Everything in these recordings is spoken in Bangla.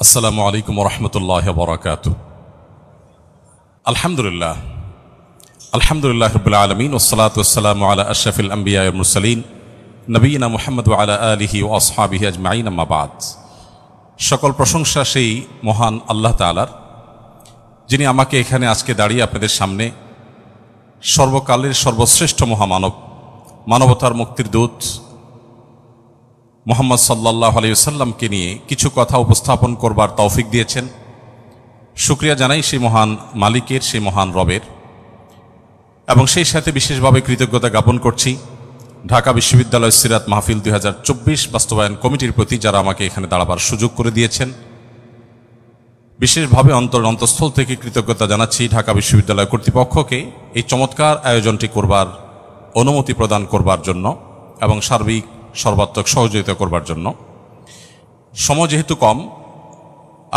আসসালামু আলাইকুম ওয়া রাহমাতুল্লাহি ওয়া বারাকাতুহু। আলহামদুলিল্লাহ রাব্বিল আলামিন ওয়াসসালাতু ওয়াসসালামু আলা আশরাফিল আমবিয়া ওয়াল মুরসালিন নবিয়িনা মুহাম্মদ ওয়া আলা আলিহি ওয়া আসহাবিহি আজমাইন, আম্মা বাদ। সকল প্রশংসা সেই মহান আল্লাহ তাআলার, যিনি আমাকে এখানে আজকে দাঁড়িয়ে আপনাদের সামনে সর্বকালের সর্বশ্রেষ্ঠ মহামানব, মানবতার মুক্তির দূত মুহাম্মদ সাল্লাল্লাহু আলাইহি ওয়াসাল্লামকে নিয়ে কিছু কথা উপস্থাপন করবার তৌফিক দিয়েছেন। শুকরিয়া জানাই সেই মহান মালিকের, সেই মহান রবের, এবং সেই সাথে বিশেষভাবে কৃতজ্ঞতা জ্ঞাপন করছি ঢাকা বিশ্ববিদ্যালয় সিরাত মাহফিল 2024 বাস্তবায়ন কমিটির প্রতি, যারা আমাকে এখানে দাঁড়াবার সুযোগ করে দিয়েছেন। বিশেষভাবে অন্তঃস্থল থেকে কৃতজ্ঞতা জানাচ্ছি ঢাকা বিশ্ববিদ্যালয় কর্তৃপক্ষকে এই চমৎকার আয়োজনটি করবার অনুমতি প্রদান করবার জন্য এবং সার্বিক সর্বাত্মক সহযোগিতা করবার জন্য। সময় যেহেতু কম,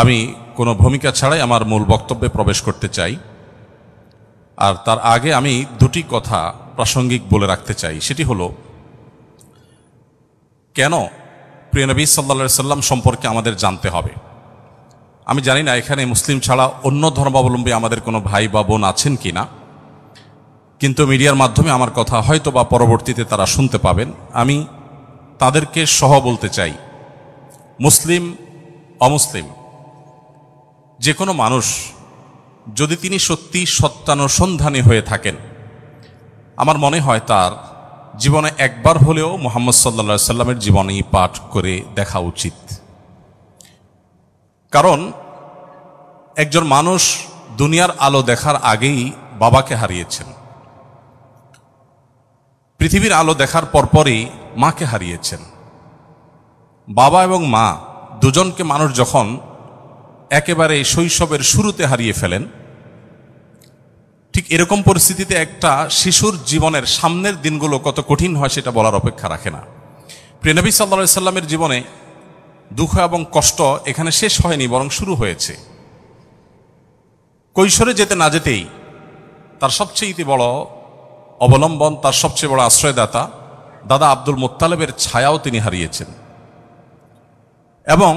আমি কোনো ভূমিকা ছাড়াই আমার মূল বক্তব্যে প্রবেশ করতে চাই। আর তার আগে আমি দুটি কথা প্রাসঙ্গিক বলে রাখতে চাই। সেটি হলো, কেন প্রিয় নবী সাল্লাল্লাহু আলাইহি সাল্লাম সম্পর্কে আমাদের জানতে হবে। আমি জানি না এখানে মুসলিম ছাড়া অন্য ধর্মাবলম্বী আমাদের কোনো ভাই বা বোন আছেন কি না, কিন্তু মিডিয়ার মাধ্যমে আমার কথা হয়তো বা পরবর্তীতে তারা শুনতে পাবেন। আমি তাদেরকে সহ বলতে চাই, মুসলিম অমুসলিম যে কোনো মানুষ যদি তিনি সত্যি সত্যানুসন্ধানী হয়ে থাকেন, আমার মনে হয় তার জীবনে একবার হলেও মুহাম্মদ সাল্লাল্লাহু আলাইহি সাল্লামের জীবনী পাঠ করে দেখা উচিত। কারণ একজন মানুষ দুনিয়ার আলো দেখার আগেই বাবাকে হারিয়েছেন, পৃথিবীর আলো দেখার পরপরই মাকে হারিয়েছেন। বাবা এবং মা দুজনকে মানুষ যখন একেবারে শৈশবের শুরুতে হারিয়ে ফেলেন, ঠিক এরকম পরিস্থিতিতে একটা শিশুর জীবনের সামনের দিনগুলো কত কঠিন হয় সেটা বলার অপেক্ষা রাখে না। প্রিয় নবী সাল্লাল্লাহু আলাইহি সাল্লামের জীবনে দুঃখ এবং কষ্ট এখানে শেষ হয়নি, বরং শুরু হয়েছে। কৈশোরে যেতে না যেতেই তার সবচেয়ে বড় অবলম্বন, তার সবচেয়ে বড় আশ্রয়দাতা দাদা আব্দুল মুত্তালিবের ছায়াও তিনি হারিয়েছেন। এবং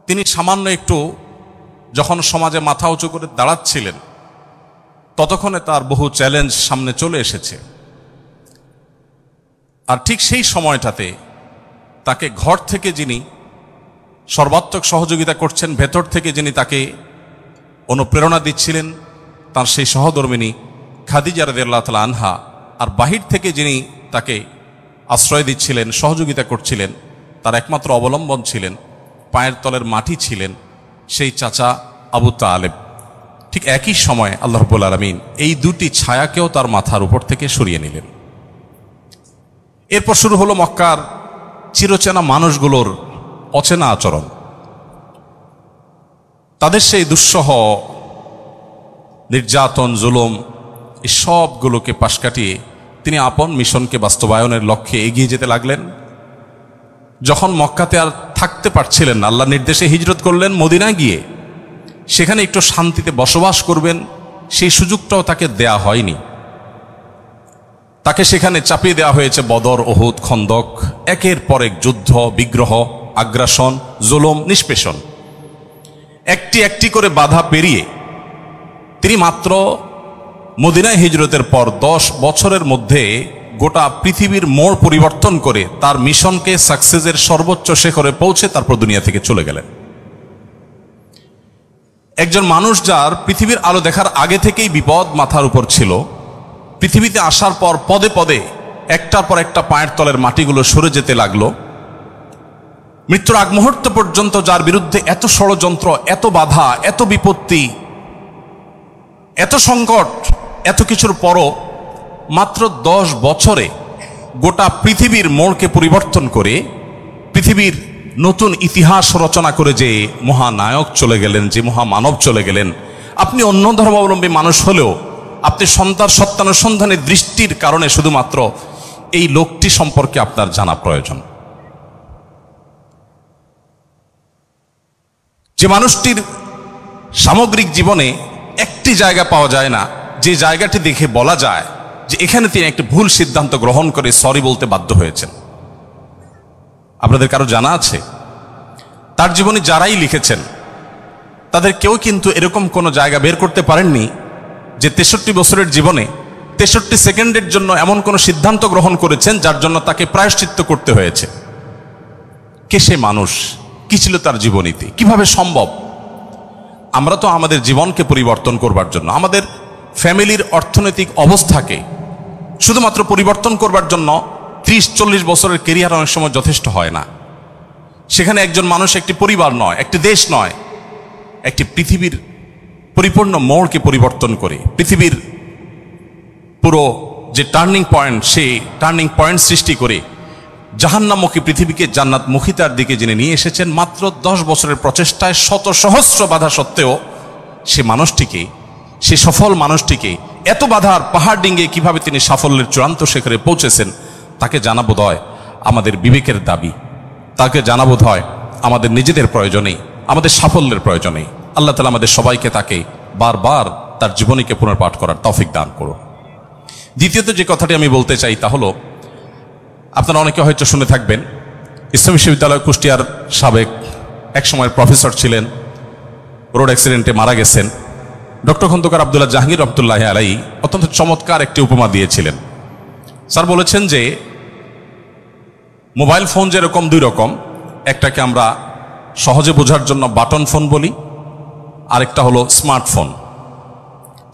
তিনি সামান্য একটু যখন সমাজে মাথা উঁচু করে দাঁড়াচ্ছিলেন, ততক্ষণে তার বহু চ্যালেঞ্জ সামনে চলে এসেছে। আর ঠিক সেই সময়টাতে তাকে ঘর থেকে যিনি সর্বাত্মক সহযোগিতা করছেন, ভেতর থেকে যিনি তাকে অনুপ্রেরণা দিচ্ছিলেন, তার সেই সহধর্মিনী খাদিজা রাদিয়াল্লাহু তাআলা আনহা, আর বাহির থেকে যিনি তাকে আশ্রয় দিচ্ছিলেন, সহযোগিতা করছিলেন, তার একমাত্র অবলম্বন ছিলেন, পায়ের তলের মাটি ছিলেন সেই চাচা আবু তালেব। ঠিক একই সময় আল্লাহ রাব্বুল আলামিন এই দুটি ছায়াকেও তার মাথার উপর থেকে সরিয়ে নিলেন। এরপর শুরু হলো মক্কার চিরচেনা মানুষগুলোর অচেনা আচরণ। তাদের সেই দুঃসহ নির্যাতন, জুলুম, এই সবগুলোকে পাশ কাটিয়ে তিনি আপন মিশনকে বাস্তবায়নের লক্ষ্যে এগিয়ে যেতে লাগলেন। যখন মক্কাতে আর থাকতে পারছিলেন না, আল্লাহর নির্দেশে হিজরত করলেন মদিনায় গিয়ে। সেখানে একটু শান্তিতে বসবাস করবেন সেই সুযোগটাও তাকে দেয়া হয়নি। তাকে সেখানে চাপিয়ে দেওয়া হয়েছে বদর, উহুদ, খন্দক, একের পর এক যুদ্ধ, বিগ্রহ, আগ্রাসন, জুলুম, নিষ্পেষণ। একটি একটি করে বাধা পেরিয়ে তিনি মাত্র মদিনায় হিজরতের পর 10 বছরের মধ্যে গোটা পৃথিবীর মোড় পরিবর্তন করে তার মিশনকে সাকসেসের সর্বোচ্চ শিখরে পৌঁছে তারপর দুনিয়া থেকে চলে গেলেন। একজন মানুষ যার পৃথিবীর আলো দেখার আগে থেকেই বিপদ মাথার উপর ছিল, পৃথিবীতে আসার পর পদে পদে একটার পর একটা পায়ের তলের মাটিগুলো সরে যেতে লাগলো। মৃত্যুর আগ মুহূর্ত পর্যন্ত যার বিরুদ্ধে এত ষড়যন্ত্র, এত বাধা, এত বিপত্তি, এত সংকট, এত কিছুর পরও মাত্র 10 বছরে গোটা পৃথিবীর মোড়কে পরিবর্তন করে পৃথিবীর নতুন ইতিহাস রচনা করে যে মহানায়ক চলে গেলেন, যে মহামানব চলে গেলেন, আপনি অন্য ধর্মাবলম্বী মানুষ হলেও আপনি সত্যানুসন্ধানের দৃষ্টির কারণে শুধুমাত্র এই লোকটি সম্পর্কে আপনার জানা প্রয়োজন। যে মানুষটির সামগ্রিক জীবনে একটি জায়গা পাওয়া যায় না যে জায়গাটি দেখে বলা যায় যে এখানে তিনি একটি ভুল সিদ্ধান্ত গ্রহণ করে সরি বলতে বাধ্য হয়েছেন। আপনাদের কারো জানা আছে? তার জীবনী যারাই লিখেছেন তাদের কেউ কিন্তু এরকম কোনো জায়গা বের করতে পারেননি যে 63 বছরের জীবনে 63 সেকেন্ডের জন্য এমন কোনো সিদ্ধান্ত গ্রহণ করেছেন যার জন্য তাকে প্রায়শ্চিত্ত করতে হয়েছে। কে সে মানুষ, কি ছিল তার জীবনীতে, কিভাবে সম্ভব? আমরা তো আমাদের জীবনকে পরিবর্তন করবার জন্য, আমাদের ফ্যামিলির অর্থনৈতিক অবস্থাকে শুধুমাত্র পরিবর্তন করবার জন্য 30-40 বছরের কেরিয়ার অনেক সময় যথেষ্ট হয় না। সেখানে একজন মানুষ একটি পরিবার নয়, একটি দেশ নয়, একটি পৃথিবীর পরিপূর্ণ মোড়কে পরিবর্তন করে পৃথিবীর পুরো যে টার্নিং পয়েন্ট, সেই টার্নিং পয়েন্ট সৃষ্টি করে জাহান্নামমুখী পৃথিবীকে জান্নাতমুখিতার দিকে যিনি নিয়ে এসেছেন মাত্র 10 বছরের প্রচেষ্টায়, শত সহস্র বাধা সত্ত্বেও সে মানুষটিকে, সে সফল মানুষটিকে এত বাধার পাহাড় ডিঙ্গে কিভাবে তিনি সাফল্যের চূড়ান্ত শিখরে পৌঁছেছেন, তাকে জানা বোধ হয় আমাদের বিবেকের দাবি, তাকে জানা বোধ হয় আমাদের নিজেদের প্রয়োজনে, আমাদের সাফল্যের প্রয়োজনে। আল্লাহ তাআলা আমাদের সবাইকে তাকে বারবার তার জীবনীকে পুনর্পাঠ করার তৌফিক দান করুন। দ্বিতীয়ত যে কথাটি আমি বলতে চাই তা হলো, আপনারা অনেকে হয়তো শুনে থাকবেন, ইসলামী বিশ্ববিদ্যালয় কুষ্টিয়ার সাবেক এক সময়ের প্রফেসর ছিলেন, রোড অ্যাক্সিডেন্টে মারা গেছেন, ডক্টর খন্দকার আব্দুল্লাহ জাহাঙ্গীর রহমতুল্লাহি আলাইহি অত্যন্ত চমৎকার একটি উপমা দিয়েছিলেন। স্যার বলেছেন যে মোবাইল ফোন যেরকম দুই রকম, একটাকে আমরা সহজে বোঝার জন্য বাটন ফোন বলি, আরেকটা হলো স্মার্টফোন।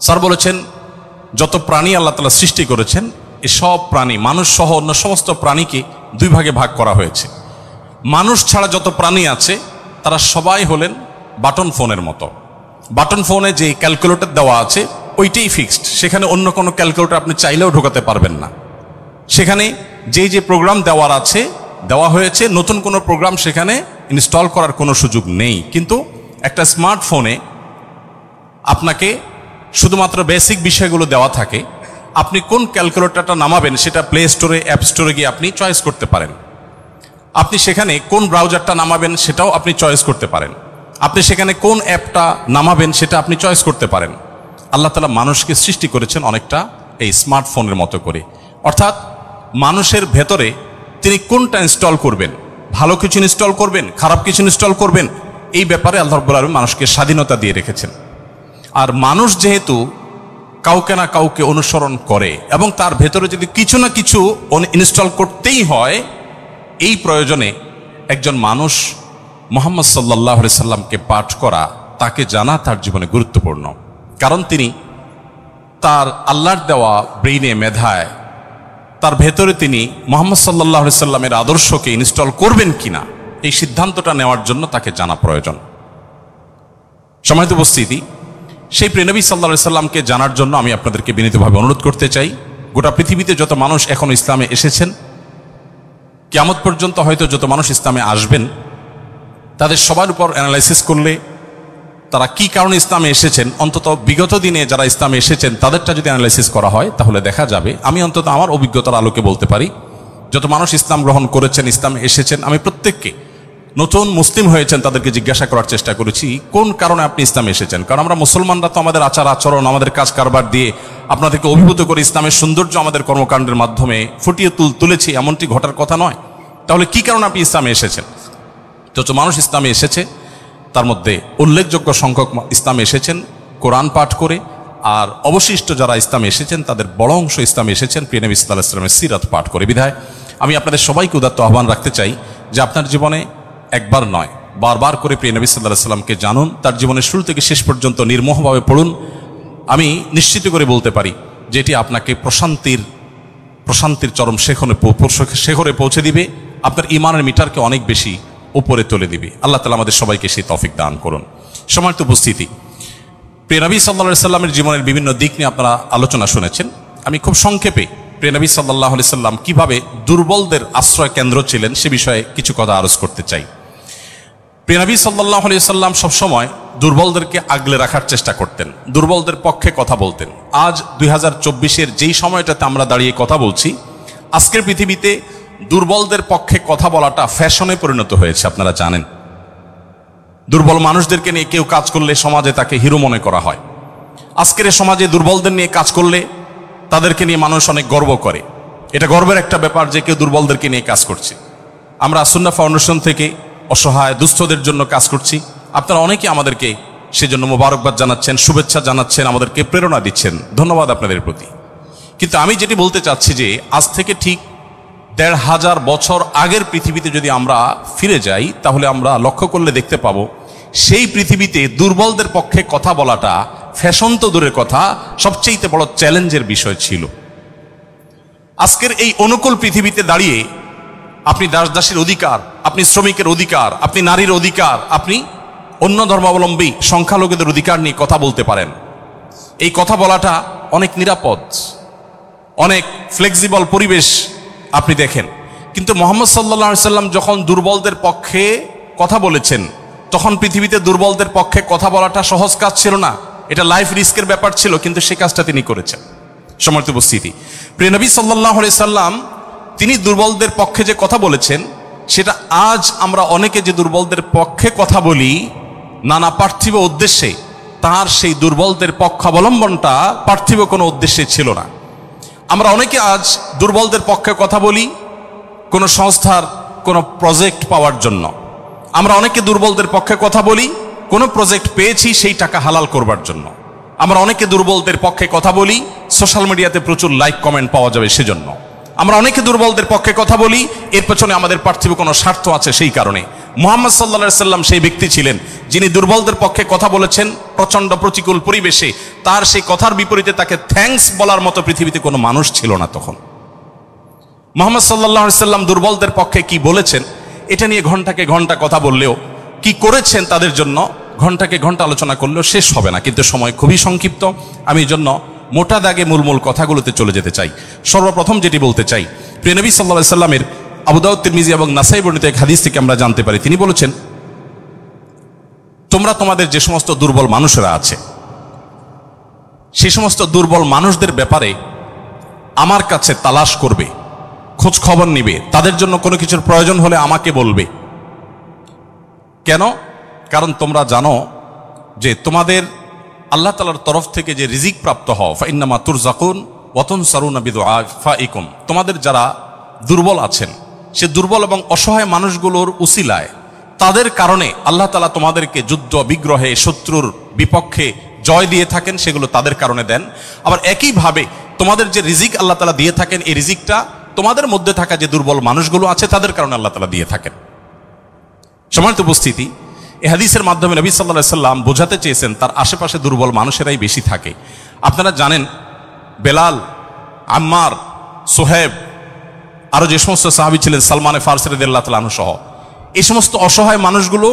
স্যার বলেছেন যত প্রাণী আল্লাহ তাআলা সৃষ্টি করেছেন, এসব প্রাণী, মানুষ সহ অন্য সমস্ত প্রাণীকে দুই ভাগে ভাগ করা হয়েছে। মানুষ ছাড়া যত প্রাণী আছে তারা সবাই হলেন বাটন ফোনের মতো। বাটন ফোনে যে ক্যালকুলেটর দেওয়া আছে ওইটাই ফিক্সড, সেখানে অন্য কোনো ক্যালকুলেটর আপনি চাইলেও ঢোকাতে পারবেন না। সেখানে যে প্রোগ্রাম দেওয়া হয়েছে, নতুন কোনো প্রোগ্রাম সেখানে ইনস্টল করার কোনো সুযোগ নেই। কিন্তু একটা স্মার্টফোনে আপনাকে শুধুমাত্র বেসিক বিষয়গুলো দেওয়া থাকে। আপনি কোন ক্যালকুলেটরটা নামাবেন সেটা প্লে স্টোরে, অ্যাপ স্টোরে গিয়ে আপনি চয়েস করতে পারেন। আপনি সেখানে কোন ব্রাউজারটা নামাবেন সেটাও আপনি চয়েস করতে পারেন। আপনি সেখানে কোন অ্যাপটা নামাবেন সেটা আপনি চয়েস করতে পারেন। আল্লাহ তাআলা মানুষকে সৃষ্টি করেছেন অনেকটা এই স্মার্টফোনের মতো করে, অর্থাৎ মানুষের ভেতরে তিনি কোনটা ইনস্টল করবেন, ভালো কিছু ইনস্টল করবেন, খারাপ কিছু ইনস্টল করবেন, এই ব্যাপারে আল্লাহ রাব্বুল আলামিন মানুষকে স্বাধীনতা দিয়ে রেখেছেন। আর মানুষ যেহেতু কাউকে না কাউকে অনুসরণ করে এবং তার ভেতরে যদি কিছু না কিছু ইনস্টল করতেই হয়, এই প্রয়োজনে একজন মানুষ মুহাম্মদ সাল্লাল্লাহু আলাইহি সাল্লামকে পাঠ করা, তাকে জানা তার জীবনে গুরুত্বপূর্ণ। কারণ তিনি তার আল্লাহর দেওয়া ব্রেইনে, মেধায়, তার ভেতরে তিনি মুহাম্মদ সাল্লাল্লাহু আলাইহি সাল্লামের আদর্শকে ইনস্টল করবেন কিনা এই সিদ্ধান্তটা নেওয়ার জন্য তাকে জানা প্রয়োজন। সম্মানিত উপস্থিতি, সেই প্রিয় নবী সাল্লাল্লাহু আলাইহি সাল্লামকে জানার জন্য আমি আপনাদেরকে বিনীতভাবে অনুরোধ করতে চাই, গোটা পৃথিবীতে যত মানুষ এখন ইসলামে এসেছেন, কিয়ামত পর্যন্ত হয়তো যত মানুষ ইসলামে আসবেন, তাদের সবার উপর অ্যানালাইসিস করলে তারা কি কারণে ইসলামে এসেছেন, অন্তত বিগত দিনে যারা ইসলামে এসেছেন তাদেরটা যদি অ্যানালাইসিস করা হয় তাহলে দেখা যাবে, আমি অন্তত আমার অভিজ্ঞতার আলোকে বলতে পারি, যত মানুষ ইসলাম গ্রহণ করেছেন, ইসলামে এসেছেন, আমি প্রত্যেককে নতুন মুসলিম হয়েছেন তাদেরকে জিজ্ঞাসা করার চেষ্টা করেছি কোন কারণে আপনি ইসলামে এসেছেন। কারণ আমরা মুসলমানরা তো আমাদের আচার আচরণ, আমাদের কাজ কারবার দিয়ে আপনাদেরকে অভিভূত করে ইসলামের সৌন্দর্য আমাদের কর্মকাণ্ডের মাধ্যমে ফুটিয়ে তুলেছি, এমনটি ঘটার কথা নয়। তাহলে কি কারণে আপনি ইসলামে এসেছেন? যত মানুষ ইসলামে এসেছে তার মধ্যে উল্লেখযোগ্য সংখ্যক ইসলামে এসেছেন কোরআন পাঠ করে, আর অবশিষ্ট যারা ইসলামে এসেছেন তাদের বড় অংশ ইসলামে এসেছেন প্রিয় নবী সাল্লাল্লাহু আলাইহি ওয়াসাল্লামের সিরাত পাঠ করে। বিধায় আমি আপনাদের সবাইকে উদাত্ত আহ্বান রাখতে চাই যে আপনার জীবনে একবার নয়, বারবার করে প্রিয় নবী সাল্লাল্লাহু আলাইহি ওয়াসাল্লামকে জানুন, তার জীবনের শুরু থেকে শেষ পর্যন্ত নির্মোহভাবে পড়ুন। আমি নিশ্চিত করে বলতে পারি যে এটি আপনাকে প্রশান্তির চরম শেখরে পৌঁছে দিবে, আপনার ঈমানের মিটারকে অনেক বেশি উপরে তুলে দিবে। আল্লাহ তাআলা আমাদের সবাইকে সেই তৌফিক দান করুন। সম্মানিত উপস্থিতি, প্রিয় নবী সাল্লাল্লাহু আলাইহি সাল্লামের জীবনের বিভিন্ন দিক নিয়ে আপনারা আলোচনা শুনেছেন। আমি খুব সংক্ষেপে প্রিয় নবী সাল্লাল্লাহু আলাইহি সাল্লাম কিভাবে দুর্বলদের আশ্রয় কেন্দ্র ছিলেন সে বিষয়ে কিছু কথা আরজ করতে চাই। প্রিয় নবী সাল্লাল্লাহু আলাইহি সাল্লাম সবসময় দুর্বলদেরকে আগলে রাখার চেষ্টা করতেন, দুর্বলদের পক্ষে কথা বলতেন। আজ 2024-এর যেই সময়টাতে আমরা দাঁড়িয়ে কথা বলছি, আজকের পৃথিবীতে দুর্বলদের পক্ষে কথা বলাটা ফ্যাশনে পরিণত হয়েছে। আপনারা জানেন, দুর্বল মানুষদেরকে নিয়ে কেউ কাজ করলে সমাজে তাকে হিরো মনে করা হয়। আজকের সমাজে দুর্বলদের নিয়ে কাজ করলে তাদেরকে নিয়ে মানুষ অনেক গর্ব করে। এটা গর্বের একটা ব্যাপার যে কেউ দুর্বলদেরকে নিয়ে কাজ করছে। আমরা সুন্নাহ ফাউন্ডেশন থেকে অসহায় দুস্থদের জন্য কাজ করছি। আপনারা অনেকে আমাদেরকে সেজন্য মোবারকবাদ জানাচ্ছেন, শুভেচ্ছা জানাচ্ছেন, আমাদেরকে প্রেরণা দিচ্ছেন, ধন্যবাদ আপনাদের প্রতি। কিন্তু আমি যেটি বলতে চাচ্ছি যে আজ থেকে ঠিক ১৫০০ বছর আগের পৃথিবীতে যদি আমরা ফিরে যাই, তাহলে আমরা লক্ষ্য করলে দেখতে পাবো সেই পৃথিবীতে দুর্বলদের পক্ষে কথা বলাটা ফ্যাশন তো দূরের কথা, সবচেয়ে বড় চ্যালেঞ্জের বিষয় ছিল। আজকের এই অনুকূল পৃথিবীতে দাঁড়িয়ে আপনি দাসদাসীর অধিকার, আপনি শ্রমিকের অধিকার, আপনি নারীর অধিকার, আপনি অন্য ধর্মাবলম্বী সংখ্যালঘুদের অধিকার নিয়ে কথা বলতে পারেন। এই কথা বলাটা অনেক নিরাপদ, অনেক ফ্লেক্সিবল পরিবেশ আপনি দেখেন। কিন্তু মুহাম্মদ সাল্লাল্লাহু আলাইহি সাল্লাম যখন দুর্বলদের পক্ষে কথা বলেছেন, তখন পৃথিবীতে দুর্বলদের পক্ষে কথা বলাটা সহজ কাজ ছিল না, এটা লাইফ রিস্কের ব্যাপার ছিল, কিন্তু সে কাজটা তিনি করেছেন। সম্মানিত উপস্থিতি, প্রিয় নবী সাল্লাল্লাহু আলাইহি সাল্লাম তিনি দুর্বলদের পক্ষে যে কথা বলেছেন, সেটা আজ আমরা অনেকে যে দুর্বলদের পক্ষে কথা বলি নানা পার্থিব উদ্দেশ্যে, তার সেই দুর্বলদের পক্ষাবলম্বনটা পার্থিব কোনো উদ্দেশ্যে ছিল না। আমরা অনেকে আজ দুর্বলদের পক্ষে কথা বলি কোনো সংস্থার কোনো প্রজেক্ট পাওয়ার জন্য। আমরা অনেকে দুর্বলদের পক্ষে কথা বলি কোনো প্রজেক্ট পেয়েছি সেই টাকা হালাল করবার জন্য। আমরা অনেকে দুর্বলদের পক্ষে কথা বলি সোশ্যাল মিডিয়াতে প্রচুর লাইক কমেন্ট পাওয়া যাবে সেজন্য। আমরা অনেকে দুর্বলদের পক্ষে কথা বলি এর পেছনে আমাদের পার্থিব কোনো স্বার্থ আছে সেই কারণে। মুহাম্মদ সাল্লাল্লাহু আলাইহি সাল্লাম সেই ব্যক্তি ছিলেন যিনি দুর্বলদের পক্ষে কথা বলেছেন প্রচন্ড প্রতিকূল পরিবেশে। তার সেই কথার বিপরীতে তাকে থ্যাঙ্কস বলার মতো পৃথিবীতে কোনো মানুষ ছিল না তখন। মুহাম্মদ সাল্লাল্লাহু আলাইহি সাল্লাম দুর্বলদের পক্ষে কি বলেছেন এটা নিয়ে ঘন্টাকে ঘন্টা কথা বললেও, কি করেছেন তাদের জন্য ঘন্টাকে ঘন্টা আলোচনা করলেও শেষ হবে না। কিন্তু সময় খুবই সংক্ষিপ্ত, আমি এই জন্য মোটা দাগে মূল কথাগুলোতে চলে যেতে চাই। সর্বপ্রথম যেটি বলতে চাই, প্রিয় নবী সাল্লাল্লাহু আলাইহি সাল্লামের আবু দাউদ, তিরমিজি এবং নাসাই বর্ণিত এক হাদিস থেকে আমরা জানতে পারি, তিনি বলেছেন, তোমরা তোমাদের যে সমস্ত দুর্বল মানুষেরা আছে সে সমস্ত দুর্বল মানুষদের ব্যাপারে আমার কাছে তালাশ করবে, খোঁজ খবর নিবে, তাদের জন্য কোনো কিছুর প্রয়োজন হলে আমাকে বলবে। কেন? কারণ তোমরা জানো যে তোমাদের আল্লাহ তাআলার তরফ থেকে যে রিজিক প্রাপ্ত হও, ফাইন্নামা তুরজাকুন ওয়া তুনসারুনা বিদুআফাইকুম, তোমাদের যারা দুর্বল আছেন সে দুর্বল এবং অসহায় মানুষগুলোর উসিলায়, তাদের কারণে আল্লাহ তাআলা তোমাদেরকে যুদ্ধ বিগ্রহে শত্রুর বিপক্ষে জয় দিয়ে থাকেন, সেগুলো তাদের কারণে দেন। আবার একইভাবে তোমাদের যে রিজিক আল্লাহ তাআলা দিয়ে থাকেন, এই রিজিকটা তোমাদের মধ্যে থাকা যে দুর্বল মানুষগুলো আছে তাদের কারণে আল্লাহ তাআলা দিয়ে থাকেন। সম্মানিত উপস্থিতি, এই হাদিসের মাধ্যমে নবী সাল্লাল্লাহু আলাইহি সাল্লাম বোঝাতে চেয়েছেন তার আশেপাশে দুর্বল মানুষেরাই বেশি থাকে। আপনারা জানেন বেলাল, আম্মার, সোহেব, আরো যে সমস্ত সাহাবী ছিলেন, সালমান ফারসি রাদিয়াল্লাহু তাআলা আনহু সহ, এই সমস্ত অসহায় মানুষগুলো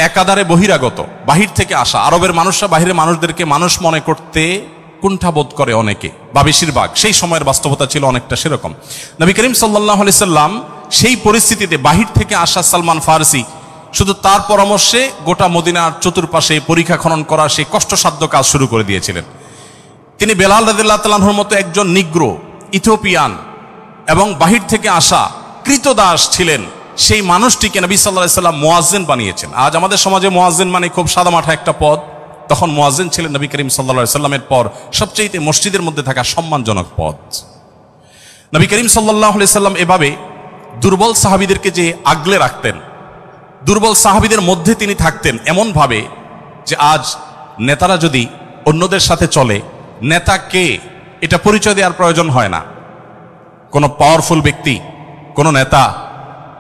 একাধারে বহিরাগত, বাহির থেকে আসা। আরবের মানুষরা বাহিরের মানুষদেরকে মানুষ মনে করতে কুণ্ঠাবোধ করে অনেকে, বা বেশিরভাগ। সেই সময়ের বাস্তবতা ছিল অনেকটা সেরকম। নবী করিম সাল্লাল্লাহু আলাইহি সাল্লাম সেই পরিস্থিতিতে বাহির থেকে আসা সালমান ফারসি শুধু তার পরামর্শে গোটা মদিনার চতুর্পাশে পরীক্ষা খনন করা সেই কষ্টসাধ্য কাজ শুরু করে দিয়েছিলেন। তিনি বেলাল রাদিয়াল্লাহু তাআলার মতো একজন নিগ্রো, ইথিওপিয়ান এবং বাহির থেকে আসা কৃতদাস ছিলেন, সেই মানুষটিকে নবী সাল্লাল্লাহু আলাইহি সাল্লাম মুয়াজ্জিন বানিয়েছেন। আজ আমাদের সমাজে মুয়াজ্জিন মানে খুব সাদামাঠা একটা পদ, তখন মুয়াজ্জিন ছিলেন নবী করিম সাল্লাল্লাহু আলাইহি সাল্লামের পর সবচেয়ে মসজিদের মধ্যে থাকা সম্মানজনক পদ। নবী করিম সাল্লাল্লাহু আলাইহি সাল্লাম এভাবে দুর্বল সাহাবীদেরকে যে আগলে রাখতেন, দুর্বল সাহাবীদের মধ্যে তিনি থাকতেন এমন ভাবে যে আজ নেতারা যদি অন্যদের সাথে চলে, নেতা কে এটা পরিচয় দেওয়ার প্রয়োজন হয় না। কোনো পাওয়ারফুল ব্যক্তি, কোনো নেতা,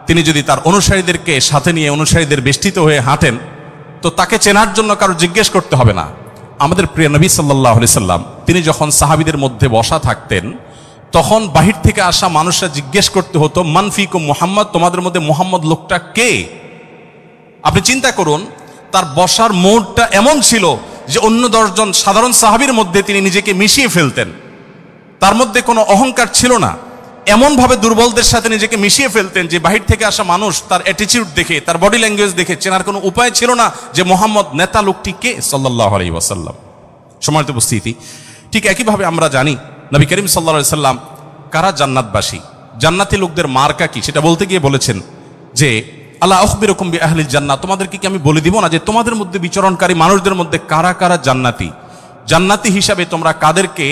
তিনি যদি তার অনুসারীদেরকে সাথে নিয়ে অনুসারীদের বেষ্টিত হয়ে হাঁটেন, তো তাকে চেনার জন্য কারো জিজ্ঞেস করতে হবে না। আমাদের প্রিয় নবী সাল্লাল্লাহু আলাইহি সাল্লাম তিনি যখন সাহাবীদের মধ্যে বসা থাকতেন, তখন বাহির থেকে আসা মানুষরা জিজ্ঞেস করতে হতো, মান ফিকুম মুহাম্মদ, তোমাদের মধ্যে মুহাম্মদ লোকটা কে? আপনি চিন্তা করুন, তার বসার মোড়টা এমন ছিল যে অন্য 10 জন সাধারণ সাহাবীর মধ্যে তিনি নিজেকে মিশিয়ে ফেলতেন। তার মধ্যে কোনো অহংকার ছিল না, এমন ভাবে দুর্বলদের সাথে নিজেকে মিশিয়ে ফেলতেন যে বাহির থেকে আসা মানুষ তার অ্যাটিটিউড দেখে, তার বডি ল্যাঙ্গুয়েজ দেখে চেনার কোনো উপায় ছিল না যে মোহাম্মদ নেতা লোকটি কে, সাল্লাল্লাহু আলাইহি ওয়াসাল্লাম। সম্মানিত উপস্থিতি, ঠিক একইভাবে আমরা জানি নবী করিম সাল্লাল্লাহু আলাইহি সাল্লাম কারা জান্নাতবাসী, জান্নাতি লোকদের মার্কা কি সেটা বলতে গিয়ে বলেছেন যে আলা আখবিরুকুম বিআহলিল জান্নাহ, তোমাদেরকে কি আমি বলে দিব না যে তোমাদের মধ্যে বিচরণকারী মানুষদের মধ্যে কারা কারা জান্নাতি, জান্নাতি হিসাবে তোমরা কাদেরকে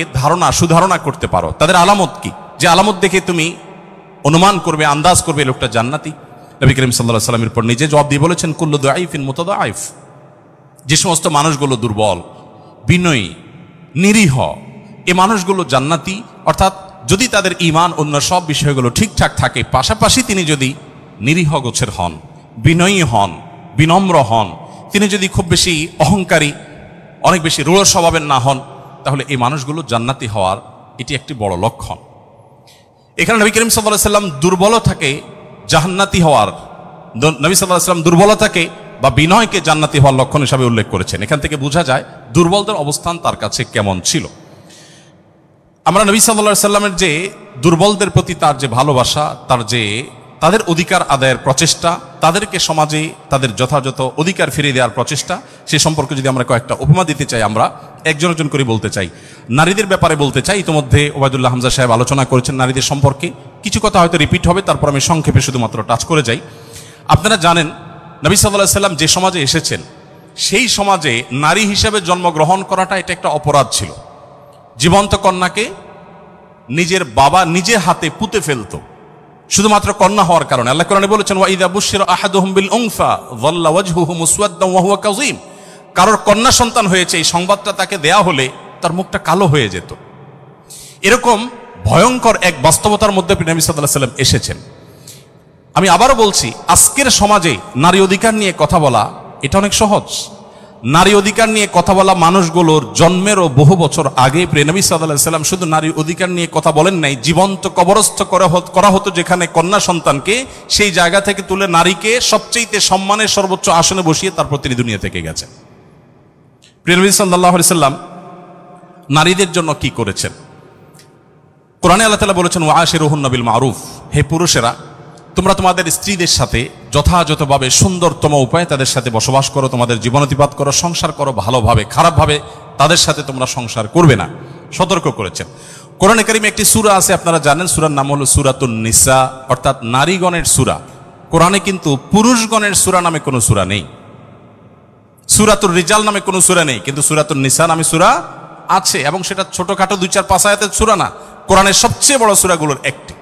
সুধারণা করতে পারো, তাদের আলামত কি, যে আলামত দেখে তুমি অনুমান করবে, আন্দাজ করবে লোকটা জান্নাতি। নবী করিম সাল্লাল্লাহু আলাইহি ওয়াসাল্লামের পর নিজে জবাব দিয়ে বলেছেন, কুল্লু দাঈফিন মুতাদাঈফ। যে সমস্ত মানুষগুলো দুর্বল, বিনয়ী, নিরীহ, এই মানুষগুলো জান্নাতি। অর্থাৎ যদি তাদের ঈমান অন্য সব বিষয়গুলো ঠিকঠাক থাকে, পাশাপাশি তিনি যদি নিরীহ গোছের হন, বিনয়ী হন, বিনম্র হন, তিনি যদি খুব বেশি অহংকারী, অনেক বেশি রূঢ় স্বভাবের না হন, তাহলে এই মানুষগুলো জান্নাতি হওয়ার এটি একটি বড় লক্ষণ। এখানে নবী করিম সাল্লাল্লাহু আলাইহি ওয়াসাল্লাম দুর্বলতাকে জান্নাতি হওয়ার, নবী সাল্লাল্লাহু আলাইহি ওয়াসাল্লাম দুর্বলতাকে বা বিনয়কে জান্নাতি হওয়ার লক্ষণ হিসাবে উল্লেখ করেছেন। এখান থেকে বোঝা যায় দুর্বলদের অবস্থান তার কাছে কেমন ছিল। আমরা নবী সাল্লাল্লাহু আলাইহি ওয়াসাল্লামের যে দুর্বলদের প্রতি তার যে ভালোবাসা, তার যে তাদের অধিকার আদায়ের প্রচেষ্টা, তাদেরকে সমাজে তাদের যথাযথ অধিকার ফিরিয়ে দেওয়ার প্রচেষ্টা, সে সম্পর্কে যদি আমরা কয়েকটা উপমা দিতে চাই, আমরা একজন একজন করে বলতে চাই। নারীদের ব্যাপারে বলতে চাই। ইতিমধ্যে ওবায়দুল্লাহ হামজা সাহেব আলোচনা করেছেন নারীদের সম্পর্কে, কিছু কথা হয়তো রিপিট হবে, তারপর আমি সংক্ষেপে শুধুমাত্র টাচ করে যাই। আপনারা জানেন নবী সাল্লাল্লাহু আলাইহি ওয়াসাল্লাম যে সমাজে এসেছেন, সেই সমাজে নারী হিসেবে জন্মগ্রহণ করাটা এটা একটা অপরাধ ছিল। জীবন্ত কন্যাকে নিজের বাবা নিজে হাতে পুঁতে ফেলতো শুধুমাত্র কন্যা হওয়ার কারণে। আল্লাহ কোরআনে বলেছেন, ওয়া ইযা বুশিরা আহাদুহুম বিল উনসা যাল্লা ওয়াজহুহু মুসওয়াদ্দান ওয়া হুয়া কাযীম। কারোর কন্যা সন্তান হয়েছে, এই সংবাদটা তাকে দেয়া হলে তার মুখটা কালো হয়ে যেত। এরকম ভয়ঙ্কর এক বাস্তবতার মধ্যে নবী সাল্লাল্লাহু আলাইহি ওয়াসাল্লাম এসেছেন। আমি আবারও বলছি, আজকের সমাজে নারী অধিকার নিয়ে কথা বলা এটা অনেক সহজ। নারী অধিকার নিয়ে কথা বলা মানুষগুলোর জন্মেরও বহু বছর আগে নবী সাল্লাল্লাহু আলাইহি ওয়াসাল্লাম শুধু নারী অধিকার নিয়ে কথা বলেন নাই, জীবন্ত কবরস্থ করা হতো যেখানে কন্যা সন্তানকে, সেই জায়গা থেকে তুলে নারীকে সবচেয়ে সম্মানের সর্বোচ্চ আসনে বসিয়ে তারপর তিনি দুনিয়া থেকে গেছেন। নবী সাল্লাল্লাহু আলাইহি ওয়াসাল্লাম নারীদের জন্য কি করেছেন? কোরআনে আল্লাহ তাআলা বলেছেন, ওয়াশিরুহুন্না বিল মারুফ। হে পুরুষেরা, তোমরা তোমাদের স্ত্রীদের সাথে যথাযথভাবে সুন্দরতম উপায়ে তাদের সাথে বসবাস করো, তোমাদের জীবনাতিপাত করো, সংসার করো ভালোভাবে, খারাপভাবে তাদের সাথে তোমরা সংসার করবে না, সতর্ক করেছেন। কোরআনে কারিমে একটি সূরা আছে, আপনারা জানেন, সূরার নাম হলো সূরাতুন নিসা, অর্থাৎ নারীগণের সূরা। কোরআনে কিন্তু পুরুষগণের সূরা নামে কোনো সূরা নেই, সূরাতুর রিজাল নামে কোনো সূরা নেই, কিন্তু সূরাতুন নিসা নামে সূরা আছে, এবং সেটা ছোটখাটো 2-4-5 আয়াতের সূরা না, কোরআনের সবচেয়ে বড় সূরাগুলোর একটি।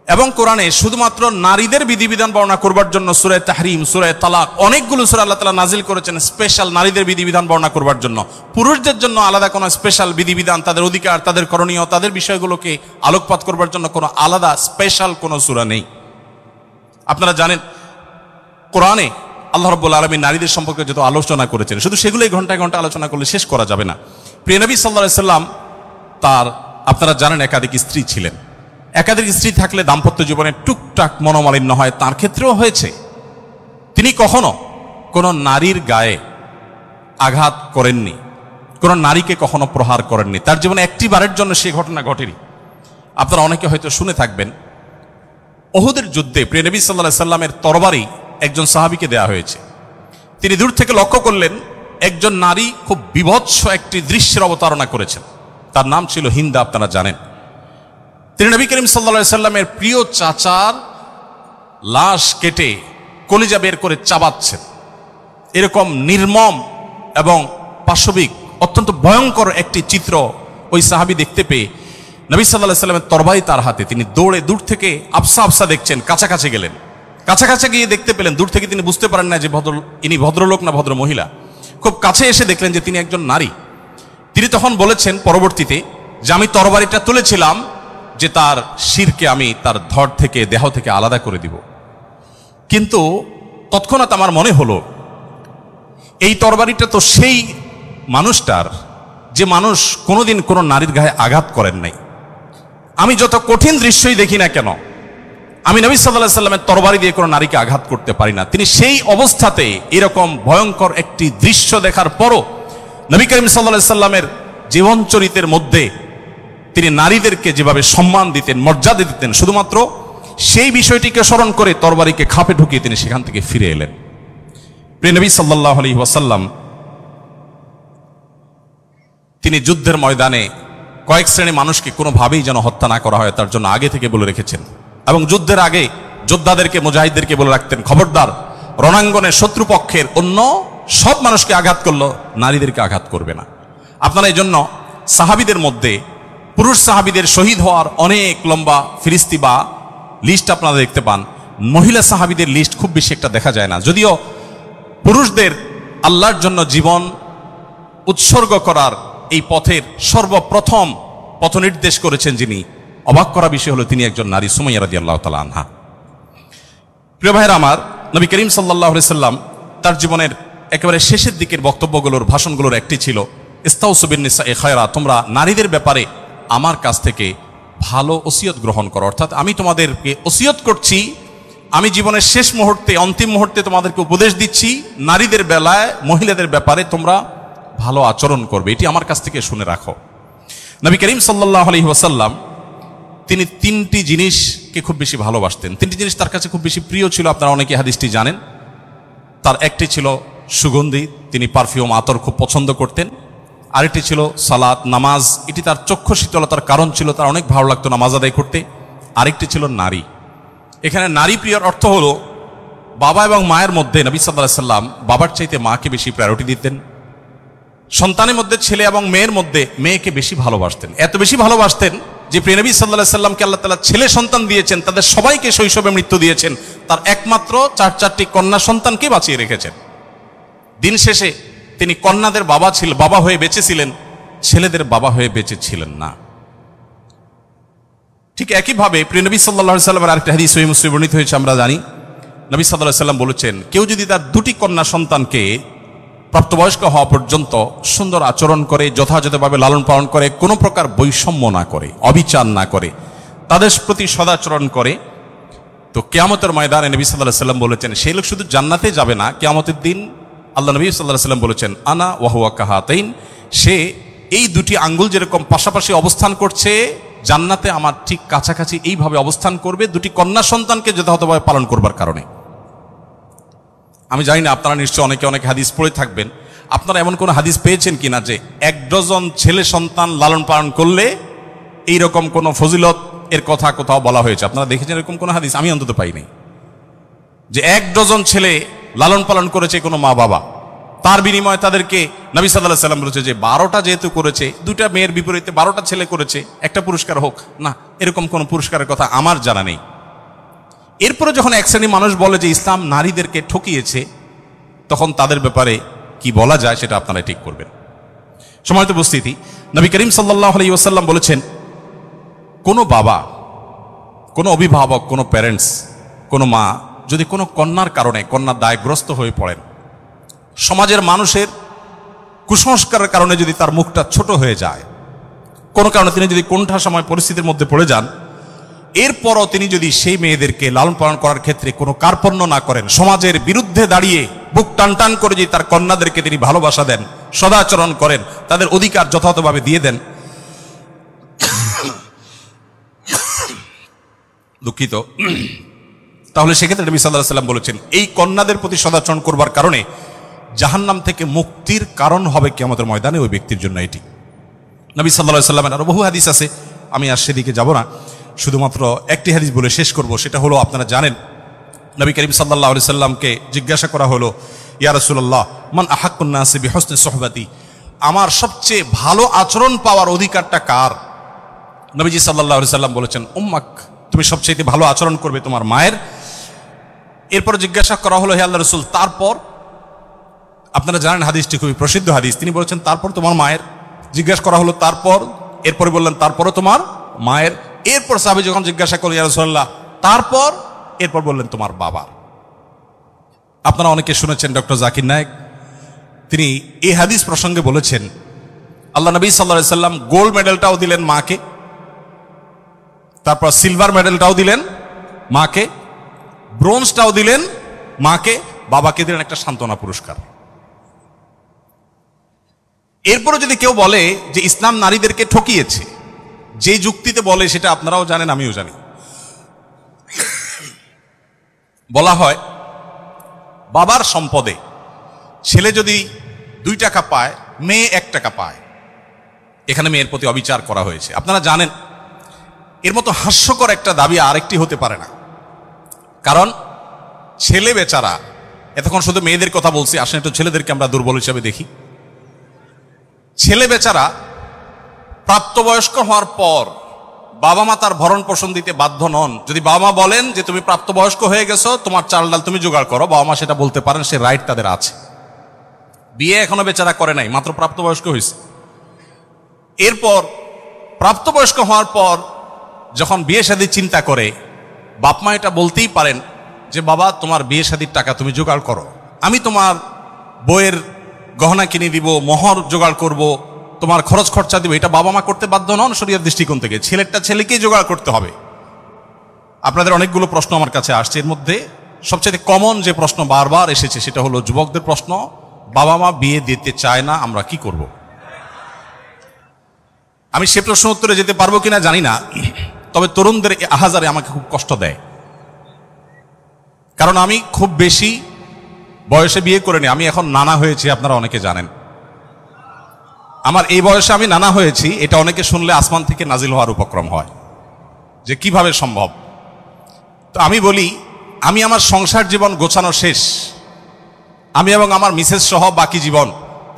এবং কোরআনে শুধুমাত্র নারীদের বিধিবিধান বর্ণনা করবার জন্য সূরা তাহরিম, সূরা তালাক, অনেকগুলো সূরা আল্লাহ তাআলা নাজিল করেছেন স্পেশাল নারীদের বিধিবিধান বর্ণনা করবার জন্য। পুরুষদের জন্য আলাদা কোনো স্পেশাল বিধিবিধান, তাদের অধিকার, তাদের করণীয়, তাদের বিষয়গুলোকে আলোকপাত করবার জন্য কোনো আলাদা স্পেশাল কোনো সূরা নেই। আপনারা জানেন কোরআনে আল্লাহ রাব্বুল আলামিন নারীদের সম্পর্কে যত আলোচনা করেছেন, শুধু সেগুলোই ঘন্টায় ঘন্টা আলোচনা করলে শেষ করা যাবে না। প্রিয় নবী সাল্লাল্লাহু আলাইহি ওয়াসাল্লাম তার, আপনারা জানেন, একাধিক স্ত্রী ছিলেন। একাধিক স্ত্রী থাকলে দাম্পত্য জীবনে টুকটাক মনোমালিন্য হয়, তার ক্ষেত্রেও হয়েছে। তিনি কখনো কোনো নারীর গায়ে আঘাত করেননি, কোনো নারীকে কখনো প্রহার করেননি। তার জীবনে একটি বারের জন্য সে ঘটনা ঘটেনি। আপনারা অনেকে হয়তো শুনে থাকবেন, উহুদের যুদ্ধে প্রিয় নবী সাল্লাল্লাহু আলাইহি ওয়াসাল্লামের তরবারি একজন সাহাবীকে দেয়া হয়েছে। তিনি দূর থেকে লক্ষ্য করলেন একজন নারী খুব বিভৎস একটি দৃশ্যের অবতারণা করেছেন। তার নাম ছিল হিন্দা, আপনারা জানেন। তিনি নবী করিম সাল্লাল্লাহু আলাইহি ওয়াসাল্লামের প্রিয় চাচার লাশ কেটে কলিজা বের করে চাবাচ্ছেন। এরকম নির্মম এবং পাশবিক অত্যন্ত ভয়ঙ্কর একটি চিত্র ওই সাহাবী দেখতে পেয়ে নবী সাল্লাল্লাহু আলাইহি ওয়াসাল্লামের তরবারি তার হাতে, তিনি দৌড়ে দূর থেকে আফসা আফসা দেখছেন, কাছাকাছি গেলেন। কাছাকাছি গিয়ে দেখতে পেলেন, দূর থেকে তিনি বুঝতে পারেন না যে ইনি ভদ্রলোক না ভদ্র মহিলা। খুব কাছে এসে দেখলেন যে তিনি একজন নারী। তিনি তখন বলেছেন পরবর্তীতে যে আমি তরবারিটা তুলেছিলাম যে তার শিরকে আমি তার ধড় থেকে, দেহ থেকে আলাদা করে দিব। কিন্তু তৎক্ষণাৎ আমার মনে হলো এই তরবারিটা তো সেই মানুষটার যে মানুষ কোনোদিন কোনো নারীর গায়ে আঘাত করেন নাই। আমি যত কঠিন দৃশ্যই দেখি না কেন, আমি নবী সাল্লাল্লাহু আলাইহি ওয়াসাল্লামের তরবারি দিয়ে কোনো নারীকে আঘাত করতে পারি না। তিনি সেই অবস্থাতে এরকম ভয়ঙ্কর একটি দৃশ্য দেখার পরও নবী করিম সাল্লাল্লাহু আলাইহি ওয়াসাল্লামের জীবন চরিত্রের মধ্যে তিনি নারীদেরকে যেভাবে সম্মান দিতেন, মর্যাদা দিতেন, শুধুমাত্র সেই বিষয়টিকে স্মরণ করে তরবারিকে খাপে ঢুকিয়ে তিনি সেখান থেকে ফিরে এলেন। প্রিয় নবী সাল্লাল্লাহু আলাইহি ওয়াসাল্লাম তিনি যুদ্ধের ময়দানে কয়েক শ্রেণী মানুষকে কোনোভাবেই যেন হত্যা না করা হয় তার জন্য আগে থেকে বলে রেখেছেন, এবং যুদ্ধের আগে যোদ্ধাদেরকে, মুজাহিদদেরকে বলে রাখতেন, খবরদার রণাঙ্গনে শত্রুপক্ষের অন্য সব মানুষকে আঘাত করলো, নারীদেরকে আঘাত করবে না। আপনারা এই জন্য সাহাবীদের মধ্যে পুরুষ সাহাবীদের শহীদ হওয়ার অনেক লম্বা ফিরিস্তি বা লিস্ট আপনারা দেখতে পান। মহিলা সাহাবীদের লিস্ট খুব বেশি একটা দেখা যায় না, যদিও পুরুষদের আল্লাহর জন্য জীবন উৎসর্গ করার এই পথের সর্বপ্রথম পথ নির্দেশ করেছেন যিনি, অবাক করা বিষয় হলো তিনি একজন নারী, সুমাইয়া রাদিয়াল্লাহু তাআলা আনহা। প্রিয় ভাইয়েরা আমার, নবী করিম সাল্লাল্লাহু আলাইহি সাল্লাম তার জীবনের একেবারে শেষের দিকের বক্তব্যগুলোর, ভাষণগুলোর একটি ছিল ইস্তাউসু বিন নিসাই খায়রা, তোমরা নারীদের ব্যাপারে আমার কাছ থেকে ভালো ওসিয়ত গ্রহণ করো। অর্থাৎ আমি তোমাদেরকে ওসিয়ত করছি, আমি জীবনের শেষ মুহূর্তে, অন্তিম মুহূর্তে তোমাদেরকে উপদেশ দিচ্ছি, নারীদের বেলায়, মহিলাদের ব্যাপারে তোমরা ভালো আচরণ করবে, এটি আমার কাছ থেকে শুনে রাখো। নবী করিম সাল্লাল্লাহু আলাইহি ওয়াসাল্লাম তিনি তিনটি জিনিসকে খুব বেশি ভালোবাসতেন, তিনটি জিনিস তার কাছে খুব বেশি প্রিয় ছিল। আপনারা অনেকে হাদিসটি জানেন। তার একটি ছিল সুগন্ধি, তিনি পারফিউম, আতর খুব পছন্দ করতেন। আরেকটি ছিল সালাত, নামাজ, এটি তার চক্ষু শীতলতার কারণ ছিল, তার অনেক ভালো লাগতো নামাজ আদায় করতে। আরেকটি ছিল নারী। এখানে নারী প্রিয়র অর্থ হলো বাবা এবং মায়ের মধ্যে নবী সাল্লাল্লাহু আলাইহি ওয়াসাল্লাম বাবার চাইতে মাকে বেশি প্রায়োরিটি দিতেন। সন্তানের মধ্যে ছেলে এবং মেয়ের মধ্যে মেয়েকে বেশি ভালোবাসতেন, এত বেশি ভালোবাসতেন যে প্রিয় নবী সাল্লাল্লাহু আলাইহি ওয়াসাল্লামকে আল্লাহ তাআলা ছেলে সন্তান দিয়েছেন, তাদের সবাইকে শৈশবে মৃত্যু দিয়েছেন, তার একমাত্র চারটি কন্যা সন্তানকে বাঁচিয়ে রেখেছেন। দিন শেষে তিনি কন্যাদের বাবা হয়ে বেঁচেছিলেন, ছেলেদের বাবা হয়ে বেঁচে ছিলেন না। ঠিক একইভাবে প্রিয় নবী সাল্লাল্লাহু আলাইহি ওয়াসাল্লামের আরেকটা হাদিস সহিহ মুসলিমে বর্ণিত হয়েছে, আমরা জানি নবী সাল্লাল্লাহু আলাইহি ওয়াসাল্লাম বলেছেন, কেউ যদি তার দুটি কন্যা সন্তানকে প্রাপ্তবয়স্ক হওয়া পর্যন্ত সুন্দর আচরণ করে, যথাযথভাবে লালন পালন করে, কোনো প্রকার বৈষম্য না করে, অবিচার না করে, তাদের প্রতি সদাচরণ করে, তো কিয়ামতের ময়দানে নবী সাল্লাল্লাহু আলাইহি ওয়াসাল্লাম বলেছেন সেই লোক শুধু জান্নাতে যাবে না, কিয়ামতের দিন আল্লাহ নবী সাল্লাল্লাহু আলাইহি ওয়াসাল্লাম বলেছেন আনা ওয়া হুয়া কাহাতাইন, সে এই দুটি আঙ্গুল যেরকম পাশাপাশি অবস্থান করছে জান্নাতে আমার ঠিক কাছাকাছি এইভাবে অবস্থান করবে, দুটি কন্যা সন্তানকে যথাযথভাবে পালন করবার কারণে। আমি জানি না আপনারা নিশ্চয় অনেকে অনেক হাদিস পড়ে থাকবেন, আপনারা এমন কোন হাদিস পেয়েছেন কিনা যে 1 ডজন ছেলে সন্তান লালন পালন করলে এইরকম কোন ফজিলত এর কথা কোথাও বলা হয়েছে? আপনারা দেখেছেন এরকম কোন হাদিস? আমি অন্তত পাইনি যে 1 ডজন ছেলে লালন পালন করেছে কোনো মা বাবা, তার বিনিময়ে তাদেরকে নবী সাল্লাল্লাহু আলাইহি ওয়াসাল্লাম বলেছে যে 12টা যেহেতু করেছে, 2টা মেয়ের বিপরীতে 12টা ছেলে করেছে, একটা পুরস্কার হোক না, এরকম কোন পুরস্কারের কথা আমার জানা নেই। এরপরে যখন এক শ্রেণী মানুষ বলে যে ইসলাম নারীদেরকে ঠকিয়েছে, তখন তাদের ব্যাপারে কি বলা যায় সেটা আপনারা ঠিক করবেন। সম্মানিত উপস্থিতি, নবী করিম সাল্লাল্লাহু আলাইহি ওয়াসাল্লাম বলেছেন, কোনো বাবা, কোনো অভিভাবক, কোনো প্যারেন্টস, কোনো মা যদি কোনো কন্যার কারণে কন্যা দায়গ্রস্ত হয়ে পড়েন, সমাজের মানুষের কুসংস্কারের কারণে যদি তার মুখটা ছোট হয়ে যায়, কোনো কারণে তিনি যদি কোনটা সময় পরিস্থিতির মধ্যে পড়ে যান, এরপরও তিনি যদি সেই মেয়েদেরকে লালন পালন করার ক্ষেত্রে কোনো কার্পণ্য না করেন, সমাজের বিরুদ্ধে দাঁড়িয়ে বুক টান টান করে যদি তার কন্যাদেরকে তিনি ভালোবাসা দেন, সদাচরণ করেন, তাদের অধিকার যথাযথভাবে দিয়ে দেন, দুঃখিত, তাহলে সেক্ষেত্রে নবী সাল্লাল্লাহু আলাইহি ওয়াসাল্লাম বলেছেন এই কন্যাদের প্রতি সদাচরণ করবার কারণে জাহান্নাম থেকে মুক্তির কারণ হবে কিয়ামতের ময়দানে ওই ব্যক্তির জন্য। এটি নবী সাল্লাল্লাহু আলাইহি ওয়াসাল্লামের আরো বহু হাদিস আছে, আমি আর সেদিকে যাব না, শুধুমাত্র একটি হাদিস বলে শেষ করব। সেটা হলো, আপনারা জানেন নবী করিম সাল্লাল্লাহু আলাইহি ওয়াসাল্লামকে জিজ্ঞাসা করা হলো, ইয়া রাসূলুল্লাহ মান আহাক্কুন নাসি বিহুসনি সুহবাতি, আমার সবচেয়ে ভালো আচরণ পাওয়ার অধিকারটা কার? নবীজি সাল্লাল্লাহু আলাইহি ওয়াসাল্লাম বলেছেন উম্মাক, তুমি সবচেয়ে ভালো আচরণ করবে তোমার মায়ের। এরপর জিজ্ঞাসা করা হলো, হে আল্লাহর রাসূল তারপর? আপনারা জানেন হাদিসটি খুবই প্রসিদ্ধ হাদিস, তিনি বলেছেন তারপর তোমার মায়ের। জিজ্ঞাসা করা হলো তারপর, এরপরে বললেন তারপরও তোমার মায়ের। এরপর সাহাবী যখন জিজ্ঞাসা করলেন ইয়া রাসূলুল্লাহ তারপর, এরপর বললেন তোমার বাবার। আপনারা অনেকে শুনেছেন ডক্টর জাকির নায়েক, তিনি এই হাদিস প্রসঙ্গে বলেছেন আল্লাহ নবী সাল্লাল্লাহু আলাইহি ওয়াসাল্লাম গোল্ড মেডেলটাও দিলেন মাকে, তারপর সিলভার মেডেলটাও দিলেন মাকে, ব্রোঞ্জটাও দিলেন মাকে, বাবাকে দিলেন একটা সান্ত্বনা পুরস্কার। এরপরে যদি কেউ বলে যে ইসলাম নারীদেরকে ঠকিয়েছে, যে যুক্তিতে বলে সেটা আপনারাও জানেন, আমিও জানি। বলা হয় বাবার সম্পদে ছেলে যদি 2 টাকা পায়, মেয়ে 1 টাকা পায়, এখানে মেয়ের প্রতি অবিচার করা হয়েছে। আপনারা জানেন এর মতো হাস্যকর একটা দাবি আরেকটি হতে পারে না, কারণ ছেলে বেচারা, এতক্ষণ শুধু মেয়েদের কথা বলছি, আসেন একটু ছেলেদেরকে আমরা দুর্বল হিসাবে দেখি। ছেলে বেচারা প্রাপ্তবয়স্ক হওয়ার পর বাবা মা তার ভরণ পোষণ দিতে বাধ্য নন। যদি বাবা মা বলেন যে তুমি প্রাপ্তবয়স্ক হয়ে গেছো, তোমার চাল ডাল তুমি জোগাড় করো, বাবা মা সেটা বলতে পারেন, সে রাইট তাদের আছে। বিয়ে এখনো বেচারা করে নাই, মাত্র প্রাপ্তবয়স্ক হয়েছে। এরপর প্রাপ্তবয়স্ক হওয়ার পর যখন বিয়ে শাদী চিন্তা করে, বাপ মা এটা বলতেই পারেন যে বাবা তোমার বিয়ে শাদীর টাকা তুমি জোগাড় করো, আমি তোমার বইয়ের গহনা কিনে দিব, মোহর জোগাড় করব, তোমার খরচ খরচা দিব। এটা বাবা মা করতে বাধ্য নন শরীয়তের দৃষ্টিকোণ থেকে, ছেলেরটা ছেলেকেই জোগাড় করতে হবে। আপনাদের অনেকগুলো প্রশ্ন আমার কাছে আসছে, এর মধ্যে সবচেয়ে কমন যে প্রশ্ন বারবার এসেছে সেটা হলো যুবকদের প্রশ্ন, বাবা মা বিয়ে দিতে চায় না, আমরা কি করব? আমি সে প্রশ্ন উত্তরে যেতে পারবো কিনা জানি না, তবে তরুণদের আহাজারে আমাকে খুব কষ্ট দেয়। কারণ আমি খুব বেশি বয়সে বিয়ে করিনি, আমি এখন নানা হয়েছি, আপনারা অনেকে জানেন। আমার এই বয়সে আমি নানা হয়েছি, এটা অনেকে শুনলে আসমান থেকে নাজিল হওয়ার উপক্রম হয় যে কিভাবে সম্ভব। তো আমি বলি, আমি আমার সংসার জীবন গোছানো শেষ, আমি এবং আমার মিসেস সহ বাকি জীবন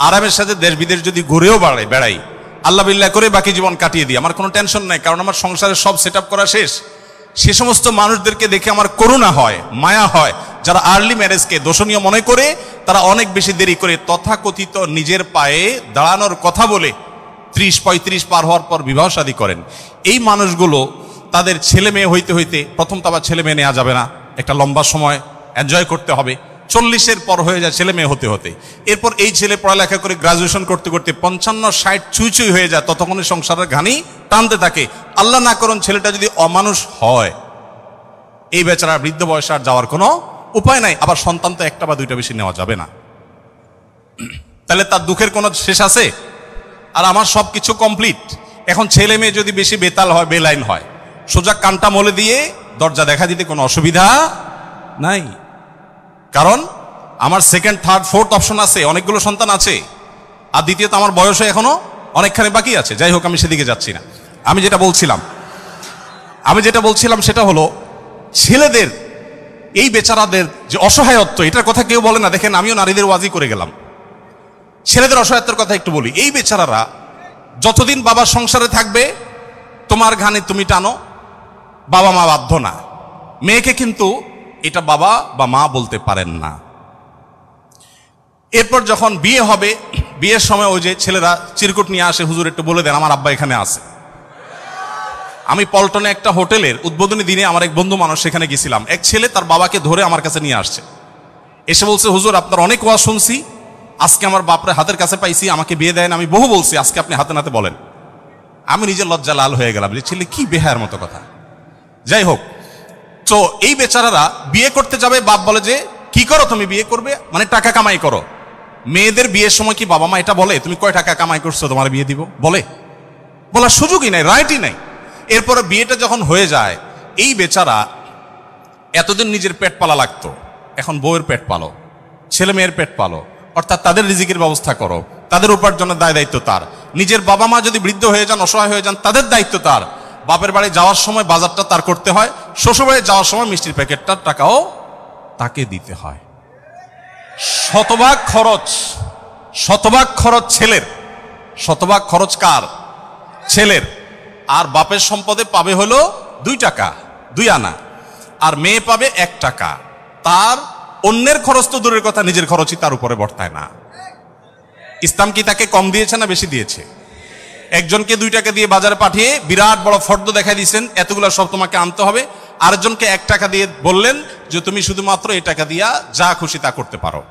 আরামের সাথে দেশ বিদেশ যদি ঘুরেও বেড়াই, আল্লাহ বিল্লাহ করে বাকি জীবন কাটিয়ে দিই, আমার কোনো টেনশন নাই, কারণ আমার সংসারের সব সেট আপ করা শেষ। সে সমস্ত মানুষদেরকে দেখে আমার করুণা হয়, মায়া হয়, যারা আর্লি ম্যারেজকে দোষণীয় মনে করে তারা অনেক বেশি দেরি করে তথাকথিত নিজের পায়ে দাঁড়ানোর কথা বলে 30-35 পার হওয়ার পর বিবাহ শাদী করেন। এই মানুষগুলো তাদের ছেলে মেয়ে হইতে হইতে, প্রথম তো আবার ছেলে মেয়ে নেওয়া যাবে না, একটা লম্বা সময় এনজয় করতে হবে, 40-এর পর হয়ে যায় ছেলে মেয়ে হতে হতে। এরপর এই ছেলে পড়ালেখা করে গ্রাজুয়েশন করতে করতে 55-60 চুই হয়ে যায়, ততক্ষণে সংসারের ঘানি টানতে থাকে। আল্লাহ না করুন ছেলেটা যদি অমানুষ হয়, এই বেচারা বৃদ্ধ বয়সে আর যাওয়ার কোনো উপায় নাই। আবার সন্তান তো একটা বা দুইটা বেশি নেওয়া যাবে না, তাহলে তার দুঃখের কোনো শেষ আছে? আর আমার সব কিছু কমপ্লিট। এখন ছেলে মেয়ে যদি বেশি বেতাল হয়, বেলাইন হয়, সোজা কানটা মলে দিয়ে দরজা দেখা দিতে কোনো অসুবিধা নাই, কারণ আমার সেকেন্ড থার্ড ফোর্থ অপশন আছে, অনেকগুলো সন্তান আছে। আর দ্বিতীয়ত আমার বয়সে এখনো অনেকখানি বাকি আছে। যাই হোক, আমি সেদিকে যাচ্ছি না। আমি যেটা বলছিলাম সেটা হলো, ছেলেদের এই বেচারাদের যে অসহায়ত্ব, এটার কথা কেউ বলে না। দেখেন, আমিও নারীদের ওয়াজি করে গেলাম, ছেলেদের অসহায়ত্বের কথা একটু বলি। এই বেচারারা যতদিন বাবার সংসারে থাকবে, তোমার ঘানে তুমি টানো, বাবা মা বাধ্য না। মেয়েকে কিন্তু এটা বাবা বা মা বলতে পারেন না। এরপর যখন বিয়ে হবে, বিয়ের সময় ওই যে ছেলেরা চিরকুট নিয়ে আসে, হুজুর একটু বলে দেন আমার আব্বা এখানে আছে। আমি পল্টনে একটা হোটেলের উদ্বোধনী দিনে আমার এক বন্ধু মানুষ সেখানে গেছিলাম, এক ছেলে তার বাবাকে ধরে আমার কাছে নিয়ে আসছে, এসে বলছে, হুজুর আপনার অনেক ওয়াজ শুনছি, আজকে আমার বাপরে হাতের কাছে পাইছি, আমাকে বিয়ে দেন। আমি বহু বলছি, আজকে আপনি হাতে নাতে বলেন। আমি নিজের লজ্জা লাল হয়ে গেলাম যে ছেলে কি বেহায়ার মতো কথা। যাই হোক, তো এই বেচারারা বিয়ে করতে যাবে, বাপ বলে যে কি করো তুমি, বিয়ে করবে মানে টাকা কামাই করো। মেয়েদের বিয়ের সময় কি বাবা মা এটা বলে তুমি কয় টাকা কামাই করছো তোমার বিয়ে দিব? বলার সুযোগই নাই, রাইটই নাই। এরপরে বিয়েটা যখন হয়ে যায়, এই বেচারা এতদিন নিজের পেট পালা লাগতো, এখন বউয়ের পেট পালো, ছেলে মেয়ের পেট পালো, অর্থাৎ তাদের রিজিকের ব্যবস্থা করো, তাদের উপার্জনের দায় দায়িত্ব তার। নিজের বাবা মা যদি বৃদ্ধ হয়ে যান, অসহায় হয়ে যান, তাদের দায়িত্ব তার। বাপের বাড়ি যাওয়ার সময় বাজারটা তার করতে হয়, শ্বশুর বাড়ি যাওয়ার সময় মিষ্টির প্যাকেটটার টাকাও তাকে দিতে হয়। শতভাগ খরচ ছেলের, শতভাগ খরচ কার? ছেলের। আর বাপের সম্পদে পাবে হলো 2 টাকা, 2 আনা, আর মেয়ে পাবে 1 টাকা। তার অন্যের খরচ তো দূরের কথা, নিজের খরচই তার উপরে বর্তায় না। ইসলাম কি তাকে কম দিয়েছে না বেশি দিয়েছে? একজনকে 2 টাকা দিয়ে বাজারে পাঠিয়ে বিরাট বড় ফর্দ দেখাই দিয়েছেন, এতগুলো সব তোমাকে আনতে হবে। আরেকজনকে 1 টাকা দিয়ে বললেন যে তুমি শুধুমাত্র এই টাকা দিয়া যা খুশি তা করতে পারো।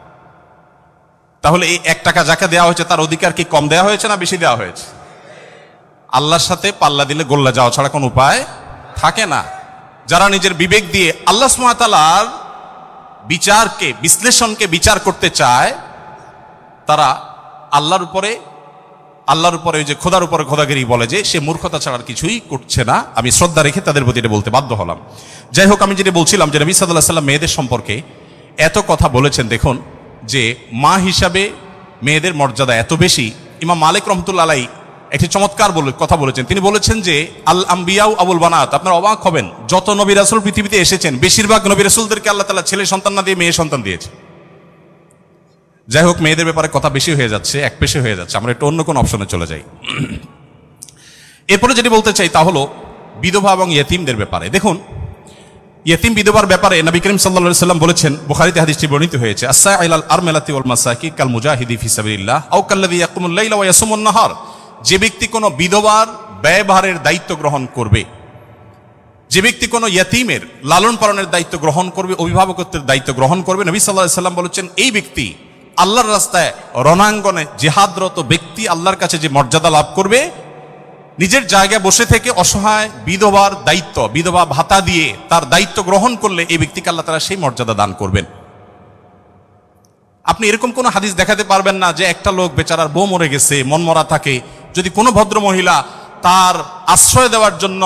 তাহলে এই 1 টাকা যাকে দেওয়া হয়েছে তার অধিকার কি কম দেওয়া হয়েছে না বেশি দেওয়া হয়েছে? আল্লাহর সাথে পাল্লা দিলে গোল্লা যাওয়া ছাড়া কোনো উপায় থাকে না। যারা নিজের বিবেক দিয়ে আল্লাহ সুবহানাহু ওয়া তাআলার বিচারকে, বিশ্লেষণকে বিচার করতে চায়, তারা আল্লাহর উপরে ওই যে খোদার উপরে খোদাগিরি বলে যে সে মূর্খতা ছাড়া কিছুই করছে না। আমি শ্রদ্ধা রেখে তাদের প্রতি এটা বলতে বাধ্য হলাম। যাই হোক, আমি যেটা বলছিলাম যে নবী সাল্লাল্লাহু আলাইহি ওয়াসাল্লাম মেয়েদের সম্পর্কে এত কথা বলেছেন। দেখুন যে মা হিসাবে মেয়েদের মর্যাদা এত বেশি। ইমাম মালিক রাহমাতুল্লাহ আলাইহি একটি চমৎকার কথা বলেছেন। তিনি বলেছেন যে আল আম্বিয়াউ আবুল বানাত। আপনারা অবাক হবেন, যত নবী রাসূল পৃথিবীতে এসেছেন বেশিরভাগ নবী রাসূলদেরকে আল্লাহ তাআলা ছেলে সন্তান না দিয়ে মেয়ে সন্তান দিয়েছে। যাই হোক, মেয়েদের ব্যাপারে কথা বেশি হয়ে যাচ্ছে, একপেশে হয়ে যাচ্ছে, আমরা একটু অন্য কোন অপশনে চলে যাই। এরপরে যেটি বলতে চাই তা হলো বিধবা এবং ইয়েতিমদের ব্যাপারে। দেখুন, ইয়েতিম বিধবার ব্যাপারে নবী করিম সাল্লাল্লাহু আলাইহি ওয়াসাল্লাম বলেছেন, বুখারীতে হাদিসটি বর্ণিত হয়েছে, আস-সাইলাল আরমালাতি ওয়াল মাসাকি কাল মুজাহিদি ফি সাবিলিল্লাহ আও কাল্লাযী ইয়াকুমুল লাইলা ওয়া ইয়াসুমুন নাহার। যে ব্যক্তি কোনো বিধবার ব্যয়ভারের দায়িত্ব গ্রহণ করবে, যে ব্যক্তি কোনো ইয়েতিমের লালন পালনের দায়িত্ব গ্রহণ করবে, অভিভাবকত্বের দায়িত্ব গ্রহণ করবে, নবী সাল্লাল্লাহু আলাইহি ওয়াসাল্লাম বলেছেন এই ব্যক্তি আল্লাহর রাস্তায় রণাঙ্গনে জিহাদরত ব্যক্তি আল্লাহর কাছে যে মর্যাদা লাভ করবে, নিজের জায়গায় বসে থেকে অসহায় বিধবার দায়িত্ব, বিধবা ভাতা দিয়ে তার দায়িত্ব গ্রহণ করলে এই ব্যক্তিকে আল্লাহ তাআলা সেই মর্যাদা দান করবেন। আপনি এরকম কোন হাদিস দেখাতে পারবেন না যে একটা লোক বেচারার বউ মরে গেছে, মনমরা থাকে, যদি কোনো ভদ্র মহিলা তার আশ্রয় দেওয়ার জন্য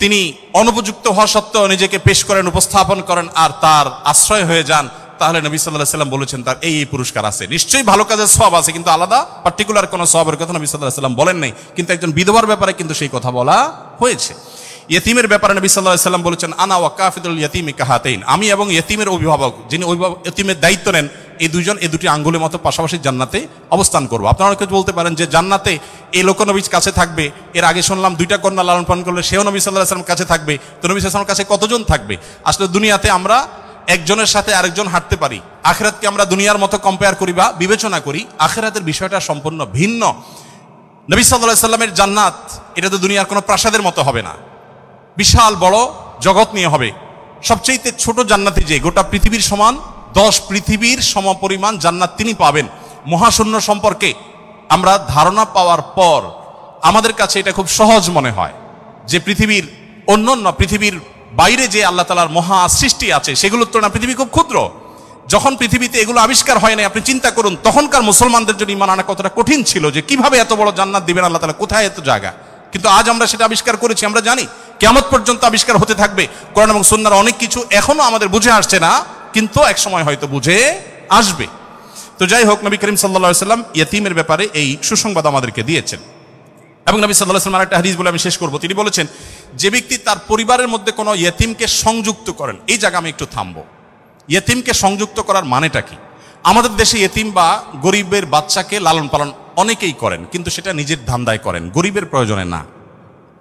তিনি অনুপযুক্ত হওয়া সত্ত্বেও নিজেকে পেশ করেন, উপস্থাপন করেন আর তার আশ্রয় হয়ে যান, তাহলে নবী সাল্লাল্লাহু আলাইহি ওয়াসাল্লাম বলেছেন তার এই পুরস্কার আছে। নিশ্চয়ই ভালো কাজের সওয়াব আছে, কিন্তু আলাদা পার্টিকুলার কোনো সওয়াবের কথা নবী সাল্লাল্লাহু আলাইহি ওয়াসাল্লাম বলেন নাই। কিন্তু একজন বিধবার ব্যাপারে কিন্তু সেই কথা বলা হয়েছে। ইয়েতিমের ব্যাপারে নবী সাল্লাল্লাহু আলাইহি ওয়াসাল্লাম বলেছেন, আনা ওয়া কাফিলুল ইয়াতিমি কাহাতাইন, আমি এবং ইয়েতিমের অভিভাবক, যিনি ইয়েতিমের দায়িত্ব নেন, এই দুইজন এই দুটি আঙ্গুলের মতো পাশাপাশি জান্নাতে অবস্থান করবো। আপনারা অনেকে বলতে পারেন যে জান্নাতে এই লোক নবীর কাছে থাকবে, এর আগে শুনলাম দুইটা কন্যা লালন পালন করলে সেও নবী সাল্লাল্লাহু আলাইহি ওয়াসাল্লাম কাছে থাকবে, তো নবী সাল্লাল্লাহু আলাইহি ওয়াসাল্লামের কাছে কতজন থাকবে? আসলে দুনিয়াতে আমরা একজনের সাথে আরেকজন হাঁটতে পারি, আখিরাতকে আমরা দুনিয়ার মতো কম্পেয়ার করি বা বিবেচনা করি, আখিরাতের বিষয়টা সম্পূর্ণ ভিন্ন। নবী সাল্লাল্লাহু আলাইহি ওয়াসাল্লামের জান্নাত এটা তো দুনিয়ার কোনো প্রাসাদের মতো হবে না, বিশাল বড় জগৎ নিয়ে হবে। সবচেয়ে ছোট জান্নাতে যে গোটা পৃথিবীর সমান 10 পৃথিবীর সমপরিমাণ জান্নাত তিনি পাবেন। মহাশূন্য সম্পর্কে আমরা ধারণা পাওয়ার পর আমাদের কাছে এটা খুব সহজ মনে হয় যে পৃথিবীর অন্যান্য পৃথিবীর বাইরে যে আল্লাহ তাআলার মহা সৃষ্টি আছে সেগুলোর তুলনায় পৃথিবী খুব ক্ষুদ্র। যখন পৃথিবীতে এগুলো আবিষ্কার হয় নাই, আপনি চিন্তা করুন তখনকার মুসলমানদের জন্য ঈমান আনা কতটা কঠিন ছিল, যে কিভাবে এত বড় জান্নাত দিবেন আল্লাহ তাআলা, কোথায় এত জায়গা। কিন্তু আজ আমরা সেটা আবিষ্কার করেছি, আমরা জানি কিয়ামত পর্যন্ত আবিষ্কার হতে থাকবে। কোরআন এবং সুন্নাহর অনেক কিছু এখনো আমাদের বুঝে আসছে না, কিন্তু এক সময় হয়তো বুঝে আসবে। তো যাই হোক, নবী করিম সাল্লাল্লাহু আলাইহি ওয়াসাল্লাম ইয়েতিমের ব্যাপারে এই সুসংবাদ আমাদেরকে দিয়েছেন। এবং নবী সাল্লাল্লাহু আলাইহি ওয়াসাল্লাম আরেকটা হাদিস বলে আমি শেষ করব, তিনি বলেছেন যে ব্যক্তি তার পরিবারের মধ্যে কোনো ইয়েতিমকে সংযুক্ত করেন, এই জায়গা আমি একটু থামবো। ইয়েতিমকে সংযুক্ত করার মানেটা কি? আমাদের দেশে ইয়েতিম বা গরিবের বাচ্চাকে লালন পালন অনেকেই করেন, কিন্তু সেটা নিজের ধান্দায় করেন, গরিবের প্রয়োজনে না।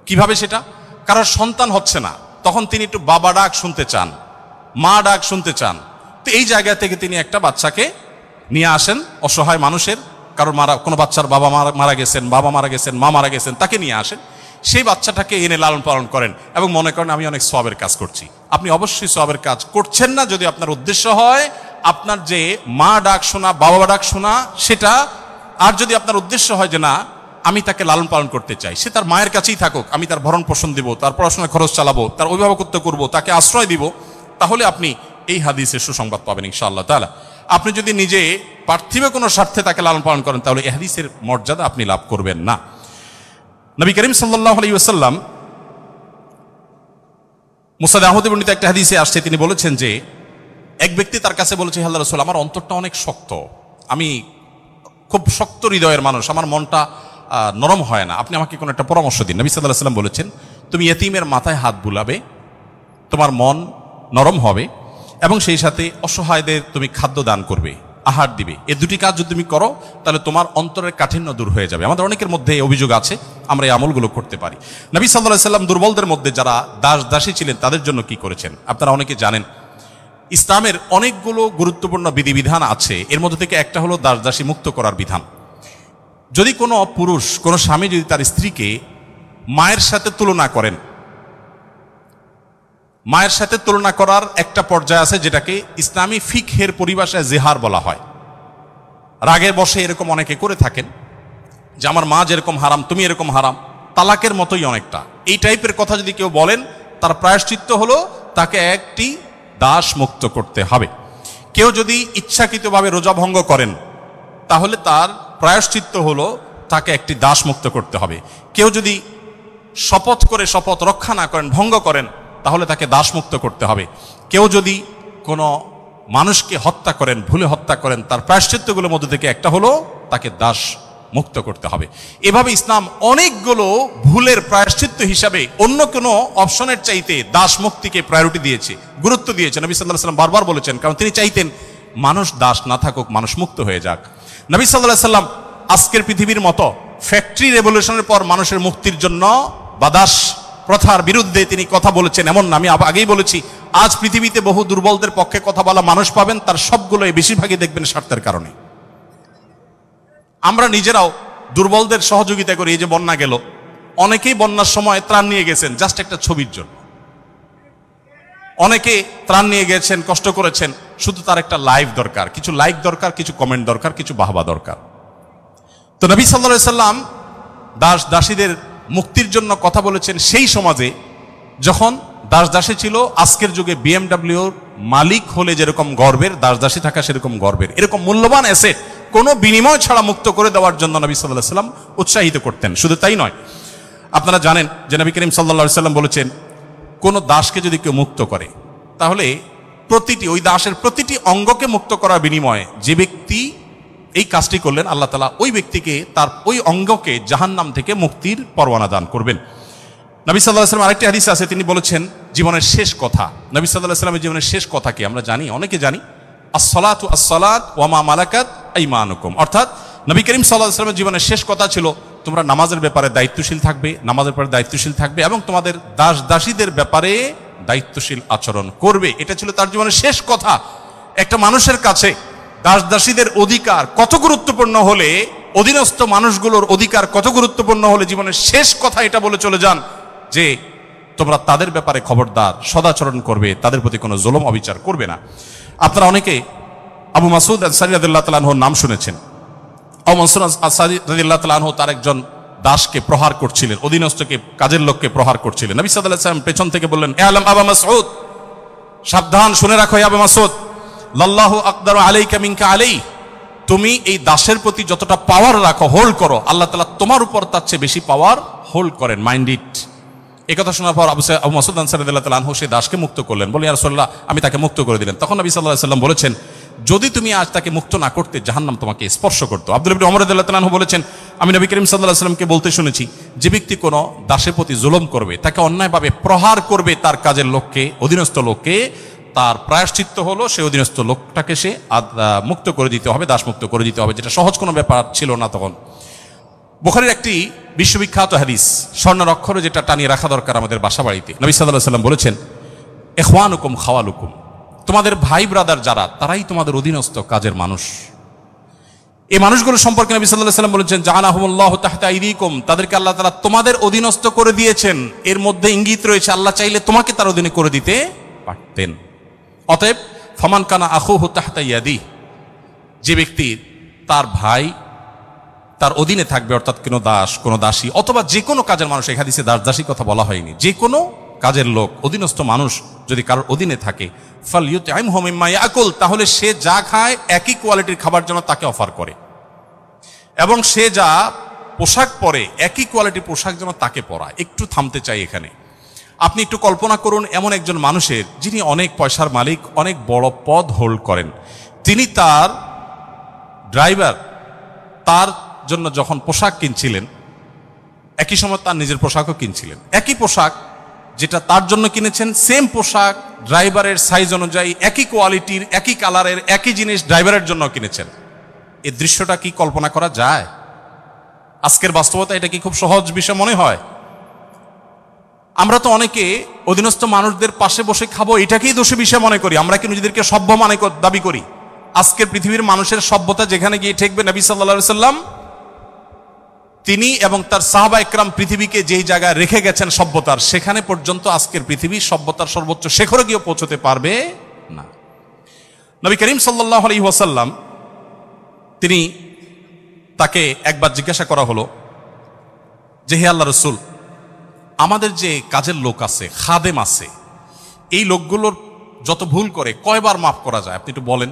কিভাবে সেটা? কারোর সন্তান হচ্ছে না, তখন তিনি একটু বাবা ডাক শুনতে চান, মা ডাক শুনতে চান, তো এই জায়গা থেকে তিনি একটা বাচ্চাকে নিয়ে আসেন, অসহায় মানুষের, কারোর কোনো বাচ্চার বাবা মারা গেছেন, বাবা মারা গেছেন, মা মারা গেছেন, তাকে নিয়ে আসেন, সেই বাচ্চাটাকে এনে লালন পালন করেন এবং মনে করেন আমি অনেক সওয়াবের কাজ করছি। আপনি অবশ্যই সওয়াবের কাজ করছেন না যদি আপনার উদ্দেশ্য হয় আপনার যে মা ডাক শোনা, বাবা ডাক শোনা সেটা, আর যদি আপনার উদ্দেশ্য হয় যে না আমি তাকে লালন পালন করতে চাই, সে তার মায়ের কাছেই থাকুক, আমি তার ভরণ পোষণ দিব, তার পড়াশোনার খরচ চালাবো, তার অভিভাবকত্ব করব, তাকে আশ্রয় দিব, তাহলে আপনি এই হাদিসের সুসংবাদ পাবেন ইনশাআল্লাহ তাআলা। আপনি যদি নিজে পার্থিব কোনো স্বার্থে তাকে লালন পালন করেন তাহলে এই হাদিসের মর্যাদা আপনি লাভ করবেন না। নবী করিম সাল্লাল্লাহু আলাইহি ওয়াসাল্লাম মুসনাদ আহমদে বর্ণিত একটা হাদিসে আসছে, তিনি বলেছেন যে এক ব্যক্তি তার কাছে বলেছে, হে আল্লাহর রাসূল, আমার অন্তরটা অনেক শক্ত, আমি খুব শক্ত হৃদয়ের মানুষ, আমার মনটা নরম হয় না, আপনি আমাকে কোনো একটা পরামর্শ দিন। নবী সাল্লাল্লাহু আলাইহি ওয়াসাল্লাম বলেছেন, তুমি ইয়েতিমের মাথায় হাত বুলাবে, তোমার মন নরম হবে, এবং সেই সাথে অসহায়দের তুমি খাদ্য দান করবে, আহার দিবে। এই দুটি কাজ যদি তুমি করো তাহলে তোমার অন্তরের কাঠিন্য দূর হয়ে যাবে। আমাদের অনেকের মধ্যে এই অভিযোগ আছে, আমরা এই আমলগুলো করতে পারি। নবী সাল্লাল্লাহু আলাইহি ওয়াসাল্লাম দুর্বলদের মধ্যে যারা দাস দাসী ছিলেন তাদের জন্য কি করেছেন আপনারা অনেকে জানেন। ইসলামের অনেকগুলো গুরুত্বপূর্ণ বিধিবিধান আছে, এর মধ্যে থেকে একটা হলো দাস দাসী মুক্ত করার বিধান। যদি কোনো পুরুষ, কোনো স্বামী যদি তার স্ত্রীকে মায়ের সাথে তুলনা করেন, মায়ের সাথে তুলনা করার একটা পর্যায়ে আছে যেটাকে ইসলামী ফিকহের পরিভাষায় জিহার বলা হয়। রাগের বশে এরকম অনেকে করে থাকেন যে আমার মা যেরকম হারাম তুমি এরকম হারাম, তালাকের মতোই অনেকটা এই টাইপের কথা যদি কেউ বলেন, তার প্রায়শ্চিত্ত হলো তাকে একটি দাস মুক্ত করতে হবে। কেউ যদি ইচ্ছাকৃতভাবে রোজা ভঙ্গ করেন তাহলে তার প্রায়শ্চিত্ত হলো তাকে একটি দাস মুক্ত করতে হবে। কেউ যদি শপথ করে শপথ রক্ষা না করেন, ভঙ্গ করেন, তাহলে তাকে দাস মুক্ত করতে হবে। কেউ যদি কোনো মানুষকে হত্যা করেন, ভুলে হত্যা করেন, তার প্রায়শ্চিত্তগুলোর মধ্যে থেকে একটা হলো তাকে দাস মুক্ত করতে হবে। এভাবে ইসলাম অনেকগুলো ভুলের প্রায়শ্চিত্ত হিসাবে অন্য কোনো অপশনের চাইতে দাস মুক্তিকে প্রায়োরিটি দিয়েছে, গুরুত্ব দিয়েছে। নবী সাল্লাল্লাহু আলাইহি ওয়াসাল্লাম বারবার বলেছেন, কারণ তিনি চাইতেন মানুষ দাস না থাকুক, মানুষ মুক্ত হয়ে যাক। নবী সাল্লাল্লাহু আলাইহি ওয়াসাল্লাম আজকের পৃথিবীর মতো ফ্যাক্টরি রেভলিউশনের পর মানুষের মুক্তির জন্য বা দাস প্রথার বিরুদ্ধে তিনি কথা বলেছেন এমন না। আমি আগেই বলেছি, আজ পৃথিবীতে বহু দুর্বলদের পক্ষে কথা বলা মানুষ পাবেন, তার সবগুলোই বেশিরভাগই দেখবেন স্বার্থের কারণে। আমরা নিজেরাও দুর্বলদের সহযোগিতা করি। এই যে বন্যা গেল, অনেকেই বন্যার সময় ত্রাণ নিয়ে গেছেন জাস্ট একটা ছবির জন্য। অনেকে ত্রাণ নিয়ে গেছেন, কষ্ট করেছেন, শুধু তার একটা লাইভ দরকার, কিছু লাইক দরকার, কিছু কমেন্ট দরকার, কিছু বাহবা দরকার। তো নবী সাল্লাল্লাহু আলাইহি সাল্লাম দাস দাসীদের মুক্তির জন্য কথা বলেছেন সেই সমাজে, যখন দাস দাসী ছিল আজকের যুগে বিএমডব্লিউর মালিক হলে যেরকম গর্বের, দাস দাসী থাকা সেরকম গর্বের। এরকম মূল্যবান অ্যাসেট কোনো বিনিময় ছাড়া মুক্ত করে দেওয়ার জন্য নবী সাল্লাল্লাহু আলাইহি সাল্লাম উৎসাহিত করতেন। শুধু তাই নয়, আপনারা জানেন যে নবী করিম সাল্লাল্লাহু আলাইহি সাল্লাম বলেছেন, কোন দাসকে যদি কেউ মুক্ত করে, তাহলে ওই দাসের প্রতিটি অঙ্গকে মুক্ত করার বিনিময়ে যে ব্যক্তি এই কাজটি করলেন, আল্লাহ তাআলা ওই ব্যক্তিকে তার ওই অঙ্গকে জাহান্নাম থেকে মুক্তির পরওয়ানা দান করবেন। নবী সাল্লাল্লাহু আলাইহি সাল্লাম আরেকটি হাদিসে আছে, তিনি বলেছেন জীবনের শেষ কথা। নবী সাল্লাল্লাহু আলাইহি সাল্লামের জীবনের শেষ কথা কি আমরা জানি, অনেকে জানি, আসসালাতু আসসালাত ওয়া মা মালাকাত আইমানুকুম। অর্থাৎ নবী করিম সাল্লাল্লাহু আলাইহি সাল্লামের জীবনের শেষ কথা ছিল, তোমরা নামাজের ব্যাপারে দায়িত্বশীল থাকবে, নামাজের ব্যাপারে দায়িত্বশীল থাকবে এবং তোমাদের দাস দাসীদের ব্যাপারে দায়িত্বশীল আচরণ করবে। এটা ছিল তার জীবনের শেষ কথা। একটা মানুষের কাছে দাস দাসীদের অধিকার কত গুরুত্বপূর্ণ হলে, অধীনস্থ মানুষগুলোর অধিকার কত গুরুত্বপূর্ণ হলে জীবনের শেষ কথা এটা বলে চলে যান যে তোমরা তাদের ব্যাপারে খবরদার, সদাচরণ করবে, তাদের প্রতি কোনো জুলুম অবিচার করবে না। আপনারা অনেকে আবু মাসউদ আনসারী রাদিয়াল্লাহু তাআলা আনহুর নাম শুনেছেন। আবু মাসউদ আনসারী রাদিয়াল্লাহু তাআলা আনহু তার একজন দাসকে প্রহার করছিলেন, অধীনস্থকে, কাজের লোককে প্রহার করছিলেন। নবী সাল্লাল্লাহু আলাইহি সাল্লাম পেছন থেকে বললেন, ইআলাম আবু মাসউদ, সাবধান, শুনে রাখো আবু মাসউদ, লাল্লাহু আকদারু আলাইকা মিনকা আলাইহি, তুমি এই দাসের প্রতি যতটা পাওয়ার রাখো, হোল্ড করো, আল্লাহ তাআলা তোমার উপর তার চেয়ে বেশি পাওয়ার হোল্ড করেন, মাইন্ড ইট। এই কথা শোনার পর আবু মাসউদ আনসারী রাদিয়াল্লাহু তাআলা আনহু সেই দাসকে মুক্ত করলেন, বলে ইয়া রাসূলুল্লাহ, আমি তাকে মুক্ত করে দিলেন। তখন নবী সাল্লাল্লাহু আলাইহি সাল্লাম বলেছেন, যদি তুমি আজ তাকে মুক্ত না করতে, জাহান্নাম তোমাকে স্পর্শ করতো। আব্দুল্লাহ ইবনে ওমর রাদিয়াল্লাহু তাআলা আনহু বলেছেন, আমি নবী করিম সাল্লাল্লাহু আলাইহি সাল্লামকে বলতে শুনেছি, যে ব্যক্তি কোনো দাসের প্রতি জুলুম করবে, তাকে অন্যায়ভাবে প্রহার করবে, তার কাজের লোককে, অধীনস্থ লোককে, তার প্রায়শ্চিত্ত হলো সে অধীনস্থ লোকটাকে সে মুক্ত করে দিতে হবে, দাস মুক্ত করে দিতে হবে, যেটা সহজ কোনো ব্যাপার ছিল না তখন। বুখারীর একটি বিশ্ববিখ্যাত হাদিস, স্বর্ণের অক্ষরে যেটা টানিয়ে রাখা দরকার আমাদের বাসা বাড়িতে, নবী সাল্লাল্লাহু আলাইহি সাল্লাম বলেছেন, ইখওয়ানুকুম খাওয়ালুকুম, তোমাদের ভাই ব্রাদার যারা, তারাই তোমাদের অধীনস্থ কাজের মানুষ। এই মানুষগুলো সম্পর্কে নবী সাল্লাল্লাহু আলাইহি সাল্লাম বলেছেন, জাআলাহুমুল্লাহু তাহতা আইদিকুম, তাদেরকে আল্লাহ তাআলা তোমাদের অধীনস্থ করে দিয়েছেন। এর মধ্যে ইঙ্গিত রয়েছে আল্লাহ চাইলে তোমাকে তার অধীনে করে দিতে পারতেন। অতএব ফামান কানা আখুহু তাহতা ইয়াদি, যে ব্যক্তি তার ভাই তার অধীনে থাকবে, অর্থাৎ কোনো দাস, কোনো দাসী অথবা যে কোনো কাজের মানুষ, এই হাদিসে দাস দাসী কথা বলা হয়নি, যে কোনো কাজের লোক, অধীনস্থ মানুষ যদি কারোর অধীনে থাকে, ফালইউতইমহু মিম্মা ইয়াকুল, তাহলে সে যা খায় একই কোয়ালিটির খাবার যেন তাকে অফার করে, এবং সে যা পোশাক পরে একই কোয়ালিটির পোশাক যেন তাকে পরায়। একটু থামতে চাই এখানে। আপনি একটু কল্পনা করুন, এমন একজন মানুষের, যিনি অনেক পয়সার মালিক, অনেক বড় পদ হোল্ড করেন, তিনি তার ড্রাইভার তার জন্য যখন পোশাক কিনছিলেন, একই সময় তার নিজের পোশাকও কিনছিলেন, একই পোশাক যেটা তার জন্য কিনেছেন, সেম পোশাক ড্রাইভারের সাইজ অনুযায়ী, একই কোয়ালিটির, একই কালারের, একই জিনিস ড্রাইভারের জন্য কিনেছেন। এই দৃশ্যটা কি কল্পনা করা যায়? আজকের বাস্তবতা এটা কি খুব সহজ বিষয় মনে হয়? আমরা তো অনেকে অধীনস্থ মানুষদের পাশে বসে খাবো এটাকেই দোষী বিষয় মনে করি। আমরা কি নিজেদেরকে সভ্য দাবি করি? আজকের পৃথিবীর মানুষের সভ্যতা যেখানে গিয়ে ঠেকবে, নবী সাল্লাল্লাহু আলাইহি সাল্লাম তিনি এবং তার সাহাবা ইকরাম পৃথিবীকে যেই জায়গায় রেখে গেছেন সভ্যতার, সেখানে পর্যন্ত আজকের পৃথিবী সভ্যতার সর্বোচ্চ শিখরে গিয়ে পৌঁছতে পারবে না। নবী করিম সাল্লাল্লাহু আলাইহি ওয়াসাল্লাম তিনি, তাকে একবার জিজ্ঞাসা করা হলো যে, হে আল্লাহর রাসূল, আমাদের যে কাজের লোক আছে, খাদেম আছে, এই লোকগুলোর যত ভুল করে কয়বার মাফ করা যায় আপনি একটু বলেন?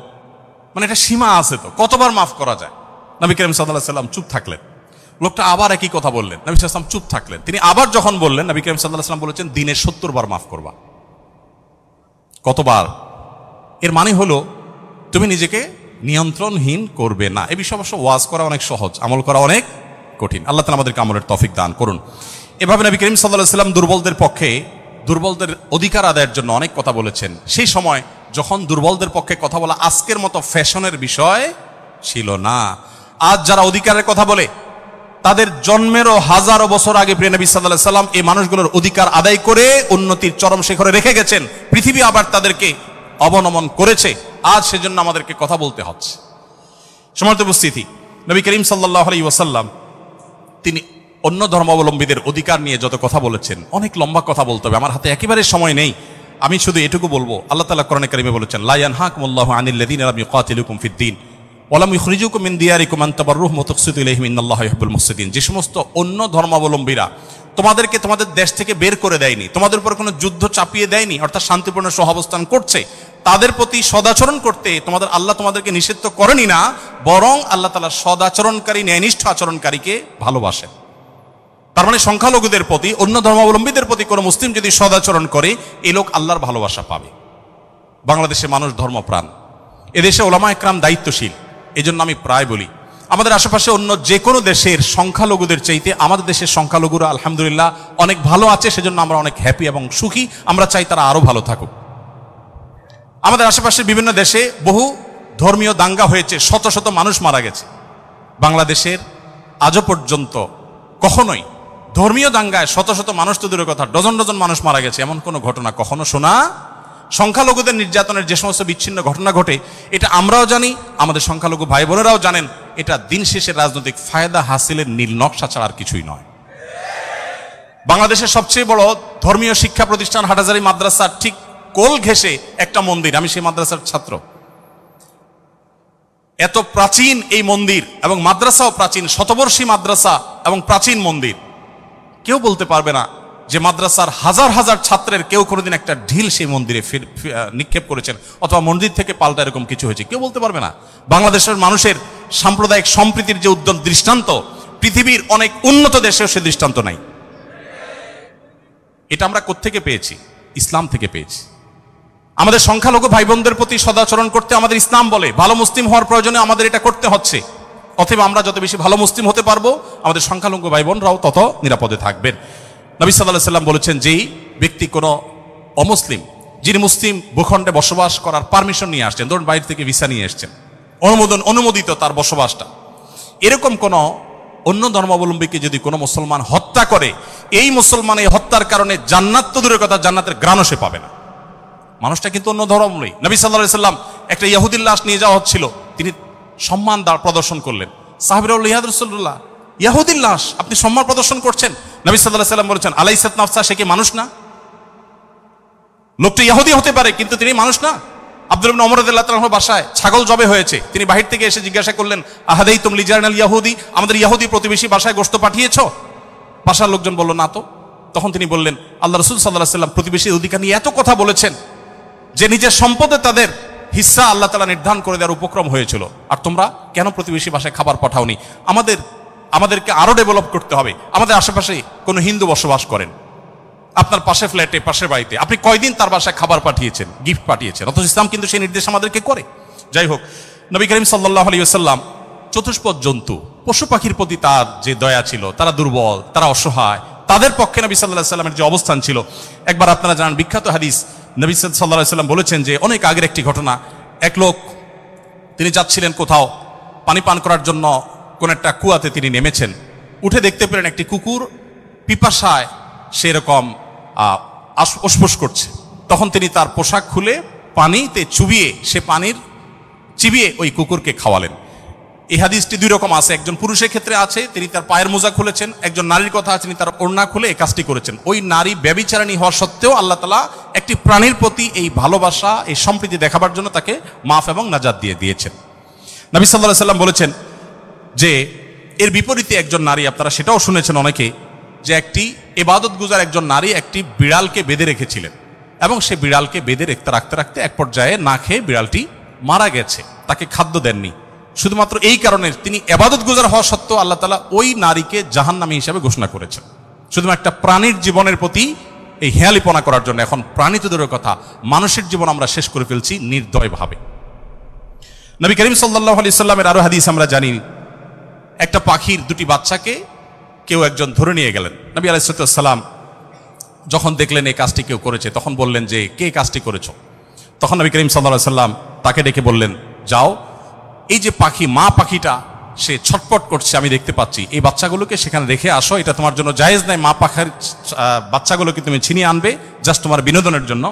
মানে এটা সীমা আছে তো, কতবার মাফ করা যায়? নবী করিম সাল্লাল্লাহু আলাইহি ওয়াসাল্লাম চুপ থাকলেন। লোকটা আবার একই কথা বললেন, নবী সাল্লাল্লাহু আলাইহি ওয়াসাল্লাম চুপ থাকলেন। তিনি আবার যখন বললেন, নবী করিম সাল্লাল্লাহু আলাইহি ওয়াসাল্লাম বলেছেন, দিনে 70 বার মাফ করবা। কতবার? এর মানে হলো তুমি নিজেকে নিয়ন্ত্রণহীন করবে না। এই বিষয়ে অবশ্য ওয়াজ করা অনেক সহজ, আমল করা অনেক কঠিন। আল্লাহ তাআলা আমাদেরকে আমলের তৌফিক দান করুন। এভাবে নবী করিম সাল্লাল্লাহু আলাইহি ওয়াসাল্লাম দুর্বলদের পক্ষে, দুর্বলদের অধিকার আদায়ের জন্য অনেক কথা বলেছেন। সেই সময় যখন দুর্বলদের পক্ষে কথা বলা আজকের মতো ফ্যাশনের বিষয় ছিল না। আজ যারা অধিকারের কথা বলে, তাদের জন্মেরও হাজারো বছর আগে প্রিয় নবী সাল্লাল্লাহু আলাইহি সাল্লাম এই মানুষগুলোর অধিকার আদায় করে উন্নতির চরম শিখরে রেখে গেছেন। পৃথিবী আবার তাদেরকে অবনমন করেছে, আজ সেজন্য আমাদেরকে কথা বলতে হচ্ছে। সম্মানিত উপস্থিতি, নবী করিম সাল্লাল্লাহু আলাইহি ওয়াসাল্লাম তিনি অন্য ধর্মাবলম্বীদের অধিকার নিয়ে যত কথা বলেছেন, অনেক লম্বা কথা বলতে হবে, আমার হাতে একেবারে সময় নেই। আমি শুধু এটুকু বলবো, আল্লাহ তাআলা কোরআনে কারিমে বলেছেন, লা ইয়ানহাকুমুল্লাহু আনিল্লাযীনা লাম ইউকাতিলুকুম ফিদ-দীন ওয়া লাম ইখরিজুকুম মিন দিয়ারিকুম আন তাবাররুহুম ওয়া তুকসিতু ইলাইহিম ইন্নাল্লাহা ইউহিব্বুল মুকসিতিন। যে সমস্ত অন্য ধর্মাবলম্বীরা তোমাদেরকে তোমাদের দেশ থেকে বের করে দেয়নি, তোমাদের উপর কোনো যুদ্ধ চাপিয়ে দেয়নি, অর্থাৎ শান্তিপূর্ণ সহাবস্থান করছে, তাদের প্রতি সদাচরণ করতে তোমাদের আল্লাহ তোমাদেরকে নিষিদ্ধ করেনি না, বরং আল্লাহ তাআলা সদাচরণকারী, ন্যায়নিষ্ঠ আচরণকারীকে ভালোবাসেন। তার মানে সংখ্যালঘুদের প্রতি, অন্য ধর্মাবলম্বীদের প্রতি কোনো মুসলিম যদি সদাচরণ করে, এই লোক আল্লাহর ভালোবাসা পাবে। বাংলাদেশে মানুষ ধর্মপ্রাণ, এদেশে ওলামা একরাম দায়িত্বশীল। এই জন্য আমি প্রায় বলি, আমাদের আশেপাশে অন্য যে কোনো দেশের সংখ্যালঘুদের চাইতে আমাদের দেশের সংখ্যালঘুরা আলহামদুলিল্লাহ অনেক ভালো আছে, সেজন্য আমরা অনেক হ্যাপি এবং সুখী। আমরা চাই তারা আরো ভালো থাকুক। আমাদের আশেপাশের বিভিন্ন দেশে বহু ধর্মীয় দাঙ্গা হয়েছে, শত শত মানুষ মারা গেছে। বাংলাদেশের আজও পর্যন্ত কখনোই ধর্মীয় দাঙ্গায় শত শত মানুষ তো দূরের কথা, ডজন ডজন মানুষ মারা গেছে, এমন কোনো ঘটনা কখনো শোনা। সংখ্যালঘুদের নির্যাতনের যে সমস্ত বিচ্ছিন্ন ঘটনা ঘটে, এটা আমরাও জানি, আমাদের সংখ্যালঘু ভাই বোনেরাও জানেন। এটা দিন শেষে রাজনৈতিক ফায়দা হাসিলের নীল নকশা ছাড়া আর কিছুই নয়। বাংলাদেশের সবচেয়ে বড় ধর্মীয় শিক্ষা প্রতিষ্ঠান হাটহাজারী মাদ্রাসার ঠিক কোল ঘেঁষে একটা মন্দির, আমি সেই মাদ্রাসার ছাত্র। এত প্রাচীন এই মন্দির এবং মাদ্রাসাও প্রাচীন, শতবর্ষী মাদ্রাসা এবং প্রাচীন মন্দির। কেউ বলতে পারবে না যে মাদ্রাসার হাজার হাজার ছাত্রের কেউ কোনোদিন একটা ঢিল সেই মন্দিরে নিক্ষেপ করেছেন অথবা মন্দির থেকে পাল্টা এরকম কিছু হয়েছে, কেউ বলতে পারবে না। বাংলাদেশের মানুষের সাম্প্রদায়িক সম্প্রীতির যে উদ্যম দৃষ্টান্ত, পৃথিবীর অনেক উন্নত দেশেও সে দৃষ্টান্ত নাই। এটা আমরা কোত্থেকে পেয়েছি? ইসলাম থেকে পেয়েছি। আমাদের সংখ্যালঘু ভাই বোনদের প্রতি সদাচরণ করতে আমাদের ইসলাম বলে, ভালো মুসলিম হওয়ার প্রয়োজনে আমাদের এটা করতে হচ্ছে। অতএব আমরা যত বেশি ভালো মুসলিম হতে পারবো, আমাদের সংখ্যালঘু ভাই বোনরাও তত নিরাপদে থাকবেন। নবী সাল্লাল্লাহু আলাইহি সাল্লাম বলেছেন, যেই ব্যক্তি কোনো অমুসলিম, যিনি মুসলিম ভূখণ্ডে বসবাস করার পারমিশন নিয়ে আসছেন, ধরুন বাইরে থেকে ভিসা নিয়ে এসছেন, অনুমোদিত তার বসবাসটা, এরকম কোন অন্য ধর্মাবলম্বীকে যদি কোনো মুসলমান হত্যা করে, এই মুসলমান এই হত্যার কারণে জান্নাত তো দূরের কথা, জান্নাতের ঘ্রাণও সে পাবে না। মানুষটা কিন্তু অন্য ধর্মাবলম্বী। নবী সাল্লাল্লাহু আলাইহি সাল্লাম একটা ইহুদির লাশ নিয়ে যাওয়া হচ্ছিল, তিনি সম্মান প্রদর্শন করলেন। সাহাবীরা বললেন, ইয়া রাসূলুল্লাহ, ইহুদির লাশ আপনি সম্মান প্রদর্শন করছেন? নবী সাল্লাল্লাহু আলাইহি সাল্লাম বলেছেন, আলাইসাত নাফসা, সে কি মানুষ না? লোকটা ইহুদি হতে পারে কিন্তু তিনি মানুষ না। আব্দুল্লাহ ইবনে ওমর রাদিয়াল্লাহু তাআলার বাসায় ছাগল জবে হয়েছে, তিনি বাহির থেকে এসে জিজ্ঞাসা করলেন, আহাদাইতুম লিজারনাল ইয়াহুদি, আমাদের ইহুদি প্রতিবেশী বাসায় গোশত পাঠিয়েছো? বাসার লোকজন বলল, না তো। তখন তিনি বললেন, আল্লাহ রাসূল সাল্লাল্লাহু আলাইহি সাল্লাম প্রতিবেশীর অধিকার নিয়ে এত কথা বলেছেন যে নিজের সম্পদে তাদের হিস্সা আল্লাহ তাআলা নির্ধারণ করে দেওয়ার উপক্রম হয়েছিল, আর তোমরা কেন প্রতিবেশী বাসায় খাবার পাঠাওনি? আমাদেরকে আরো ডেভেলপ করতে হবে। আমাদের আশেপাশে কোনো হিন্দু বসবাস করেন, আপনার পাশে ফ্ল্যাটে, পাশের বাড়িতে, আপনি কয়দিন তার বাসায় খাবার পাঠিয়েছেন, গিফট পাঠিয়েছেন? অথচ ইসলাম কিন্তু সেই নির্দেশ আমাদেরকে করে। যাই হোক, নবী করিম সাল্লাল্লাহু আলাইহি ওয়াসাল্লাম চতুষ্পদ জন্তু, পশু পাখির প্রতি তার যে দয়া ছিল, তারা দুর্বল, তারা অসহায়, তাদের পক্ষে নবী সাল্লাল্লাহু আলাইহি ওয়াসাল্লামের যে অবস্থান ছিল, একবার আপনারা জানেন বিখ্যাত হাদিস, নবী সাল্লাল্লাহু আলাইহি ওয়াসাল্লাম বলেছেন যে অনেক আগের একটি ঘটনা, এক লোক তিনি যাচ্ছিলেন কোথাও পানি পান করার জন্য, কোন একটা কুয়াতে তিনি নেমেছেন, উঠে দেখতে পেলেন একটি কুকুর পিপাসায় সেরকম উসফুস করছে। তখন তিনি তার পোশাক খুলে পানিতে চুবিয়ে, সে পানির চিবিয়ে ওই কুকুরকে খাওয়ালেন। এই হাদিসটি দুই রকম আছে, একজন পুরুষের ক্ষেত্রে আছে, তিনি তার পায়ের মোজা খুলেছেন, একজন নারীর কথা আছে, তিনি তার ওড়না খুলে এই কাজটি করেছেন। ওই নারী ব্যভিচারিণী হওয়া সত্ত্বেও আল্লাহ তাআলা একটি প্রাণীর প্রতি এই ভালোবাসা, এই সম্প্রীতি দেখাবার জন্য তাকে মাফ এবং নাজাত দিয়ে দিয়েছেন। নবী সাল্লাল্লাহু আলাইহি ওয়াসাল্লাম বলেছেন যে এর বিপরীতে একজন নারী, আপনারা সেটাও শুনেছেন অনেকে, যে একটি ইবাদত গুজার একজন নারী একটি বিড়ালকে বেঁধে রেখেছিলেন এবং সে বিড়ালকে বেঁধে রাখতে রাখতে এক পর্যায়ে না খেয়ে বিড়ালটি মারা গেছে, তাকে খাদ্য দেননি। শুধুমাত্র এই কারণে তিনি ইবাদত গুজার হওয়া সত্ত্বেও আল্লাহ তাআলা ওই নারীকে জাহান্নামী হিসেবে ঘোষণা করেছেন, শুধুমাত্র একটা প্রাণীর জীবনের প্রতি এই হেয়ালিপনা করার জন্য। এখন প্রাণী তো দূরের কথা, মানুষের জীবন আমরা শেষ করে ফেলছি নির্দয়ভাবে। নবী করিম সাল্লাল্লাহু আলাইহি সাল্লামের আরো হাদিস আমরা জানি, একটা পাখির দুটি বাচ্চাকে কেউ একজন ধরে নিয়ে গেলেন। নবী আলাইহিস সালাম যখন দেখলেন এই কাজটি কেউ করেছে, তখন বললেন যে কে কাজটি করেছো? তখন নবী করিম সাল্লাল্লাহু আলাইহি সাল্লাম তাকে ডেকে বললেন, যাও, এই যে পাখি, মা পাখিটা সে ছটপট করছে, আমি দেখতে পাচ্ছি, এই বাচ্চাগুলোকে সেখানে রেখে আসো, এটা তোমার জন্য জায়েজ নাই, মা পাখার বাচ্চাগুলোকে তুমি ছিনিয়ে আনবে জাস্ট তোমার বিনোদনের জন্য।